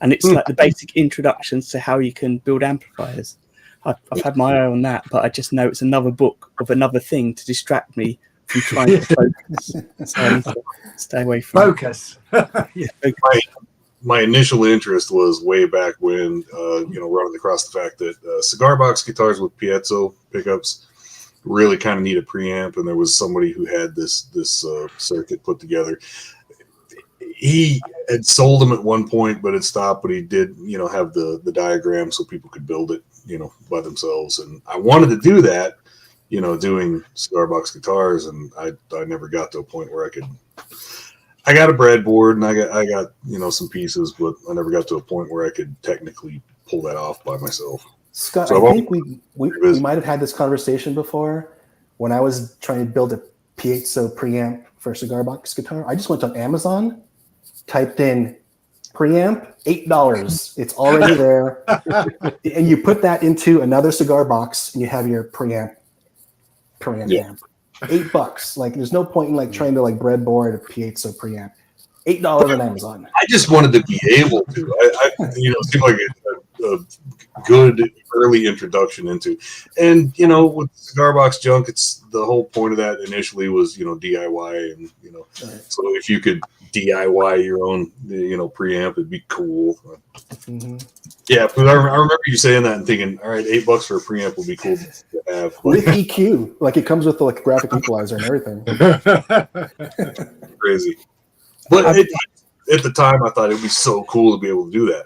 And it's like the basic introductions to how you can build amplifiers. I've had my eye on that, but I just know it's another book of another thing to distract me from trying to focus. So I need to stay away from focus. My initial interest was way back when, running across the fact that cigar box guitars with piezo pickups really kind of need a preamp, and there was somebody who had this circuit put together. He had sold them at one point, but it stopped. But he did, have the diagram so people could build it, by themselves. And I wanted to do that, doing cigar box guitars, and I never got to a point where I could. I got a breadboard and I got some pieces, but I never got to a point where I could technically pull that off by myself. Scott, So I think we might have had this conversation before when I was trying to build a piezo preamp for a cigar box guitar. I just went on Amazon, typed in preamp, $8. It's already there. And you put that into another cigar box and you have your preamp amp. $8. Like there's no point in trying to breadboard a piezo preamp. $8 on Amazon. I just wanted to be able to. I it seemed like a good early introduction into, and with cigar box junk, it's the whole point of that initially was DIY, and Right. so if you could DIY your own preamp, it'd be cool. Mm-hmm. Yeah, but I remember you saying that and thinking, all right, $8 for a preamp would be cool to have With EQ, it comes with the graphic equalizer and everything. crazy. But at the time, I thought it would be so cool to be able to do that.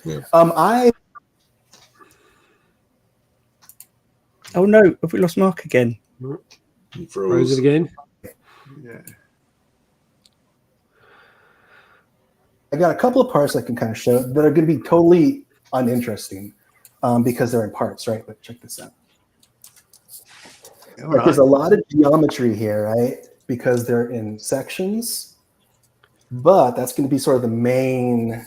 Yeah. Oh no, have we lost Mark again? He Froze it again. Yeah. I got a couple of parts I can kind of show that are going to be totally uninteresting because they're in parts, right? But check this out. There's a lot of geometry here, right? Because they're in sections, but that's going to be sort of the main,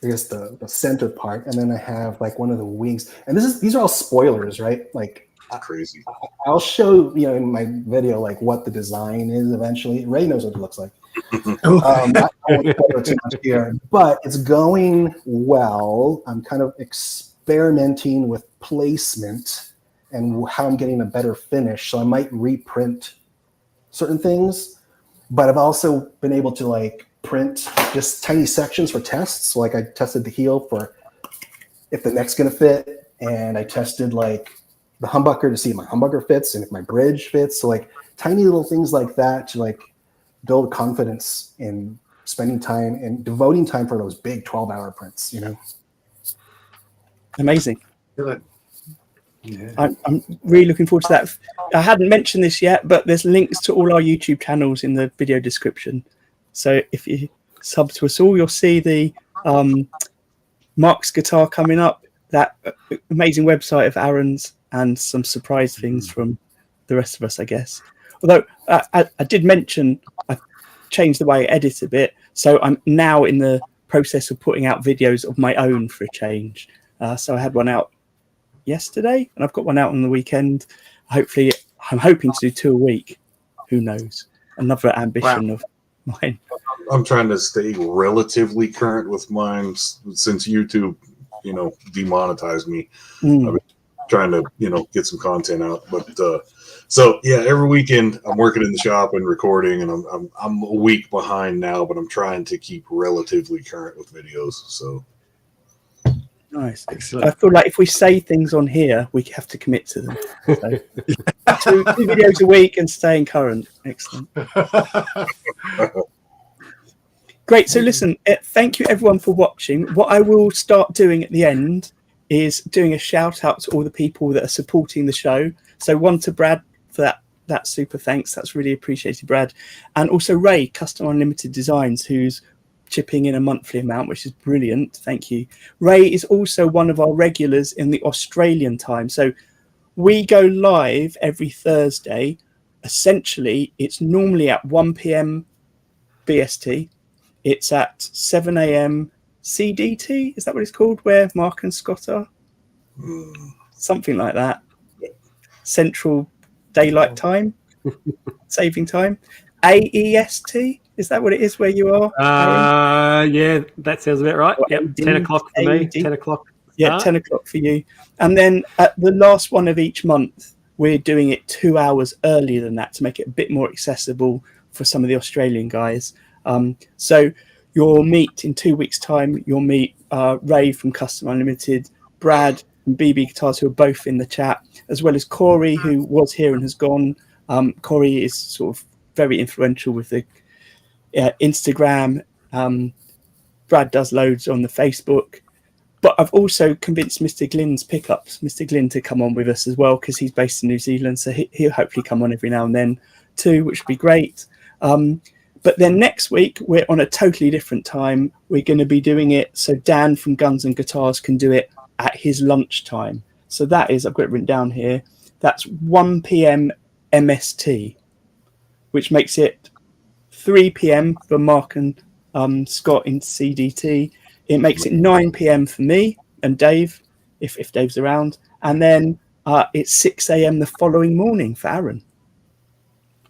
I guess, the center part. And then I have one of the wings, and these are all spoilers, right? Crazy. I'll show in my video what the design is eventually. Ray knows what it looks like. I won't spoil too much here, but it's going well. I'm kind of experimenting with placement and how I'm getting a better finish. So I might reprint certain things, but I've also been able to print just tiny sections for tests. So I tested the heel for if the neck's going to fit, and I tested the humbucker to see if my humbucker fits and if my bridge fits. So tiny little things like that to build confidence in spending time and devoting time for those big 12-hour prints, Amazing. Good. Yeah. I'm really looking forward to that. I hadn't mentioned this yet, but there's links to all our YouTube channels in the video description. So if you sub to us all, you'll see the Mark's guitar coming up, that amazing website of Arran's, and some surprise things from the rest of us, I guess. Although I did mention I've changed the way I edit a bit. So I'm now in the process of putting out videos of my own for a change. So I had one out yesterday, and I've got one out on the weekend. Hopefully, I'm hoping to do 2 a week. Who knows? Another ambition of mine. I'm trying to stay relatively current with mine since YouTube, demonetized me. I've been trying to, get some content out. But so yeah, every weekend I'm working in the shop and recording, and I'm a week behind now, but I'm trying to keep relatively current with videos. So Nice. Excellent. I feel like if we say things on here, we have to commit to them. So, two videos a week and staying current. Excellent. Great. So listen, thank you everyone for watching. What I will start doing at the end is doing a shout out to all the people that are supporting the show. So one to Brad for that super thanks. That's really appreciated, Brad. And also Ray, Custom Unlimited Designs, who's chipping in a monthly amount, which is brilliant. Thank you. Ray is also one of our regulars in the Australian time. So we go live every Thursday. Essentially, it's normally at 1 p.m. BST. It's at 7 a.m. CDT. Is that what it's called? Where Mark and Scott are? Something like that. Central Daylight Time, saving time. AEST. Is that what it is where you are? Yeah, that sounds about right. Yep, 10 o'clock for me. 10 o'clock. Yeah, 10 o'clock for you. And then at the last one of each month, we're doing it 2 hours earlier than that to make it a bit more accessible for some of the Australian guys. So you'll meet in 2 weeks' time. You'll meet Ray from Custom Unlimited, Brad from BB Guitars, who are both in the chat, as well as Corey, who was here and has gone. Corey is sort of very influential with the Instagram. Brad does loads on the Facebook. But I've also convinced Mr. Glyn's pickups, Mr. Glyn, to come on with us as well, because he's based in New Zealand. So he'll hopefully come on every now and then too, which would be great. But then next week, we're on a totally different time. We're going to be doing it so Dan from Guns and Guitars can do it at his lunchtime. So that is, I've got it written down here, that's 1 p.m. MST, which makes it 3 p.m. for Mark and Scott in CDT. It makes it 9 p.m. for me and Dave, if Dave's around. And then it's 6 a.m. the following morning for Arran.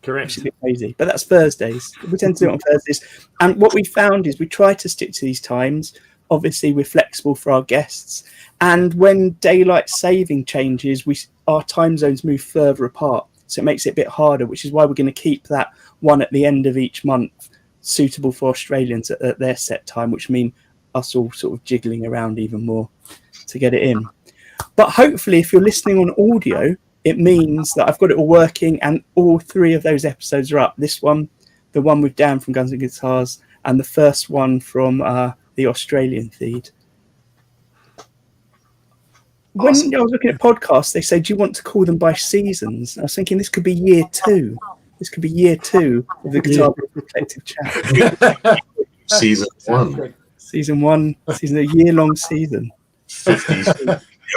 Correct. Which is a bit crazy, but that's Thursdays. We tend to do it on Thursdays. And what we found is we try to stick to these times. Obviously, we're flexible for our guests. And when daylight saving changes, our time zones move further apart. So it makes it a bit harder, which is why we're going to keep that one at the end of each month suitable for Australians at their set time, which means us all sort of jiggling around even more to get it in. But hopefully, if you're listening on audio, it means that I've got it all working and all 3 of those episodes are up. This one, the one with Dan from Guns and Guitars, and the first one from the Australian feed. When I was looking at podcasts, they say, do you want to call them by seasons? I was thinking this could be year 2. This could be year 2 of the Guitar Collective chat. Season 1. Season 1, a year-long season. 50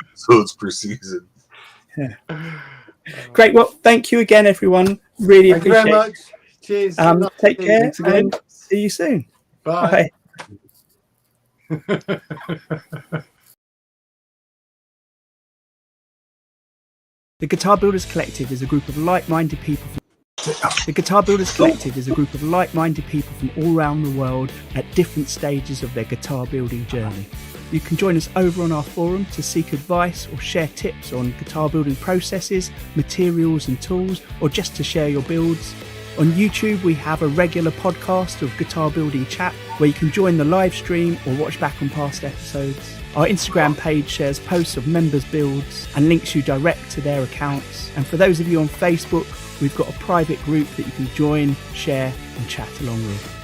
episodes per season. Yeah. Great. Well, thank you again, everyone. Really appreciate it. Thank you very much. Cheers. Take care and see you soon. Bye. The Guitar Builders Collective is a group of like-minded people. The Guitar Builders Collective is a group of like-minded people from all around the world at different stages of their guitar building journey. You can join us over on our forum to seek advice or share tips on guitar building processes, materials and tools, or just to share your builds. On YouTube, we have a regular podcast of Guitar Building Chat where you can join the live stream or watch back on past episodes. Our Instagram page shares posts of members' builds and links you direct to their accounts. And for those of you on Facebook, we've got a private group that you can join, share and chat along with.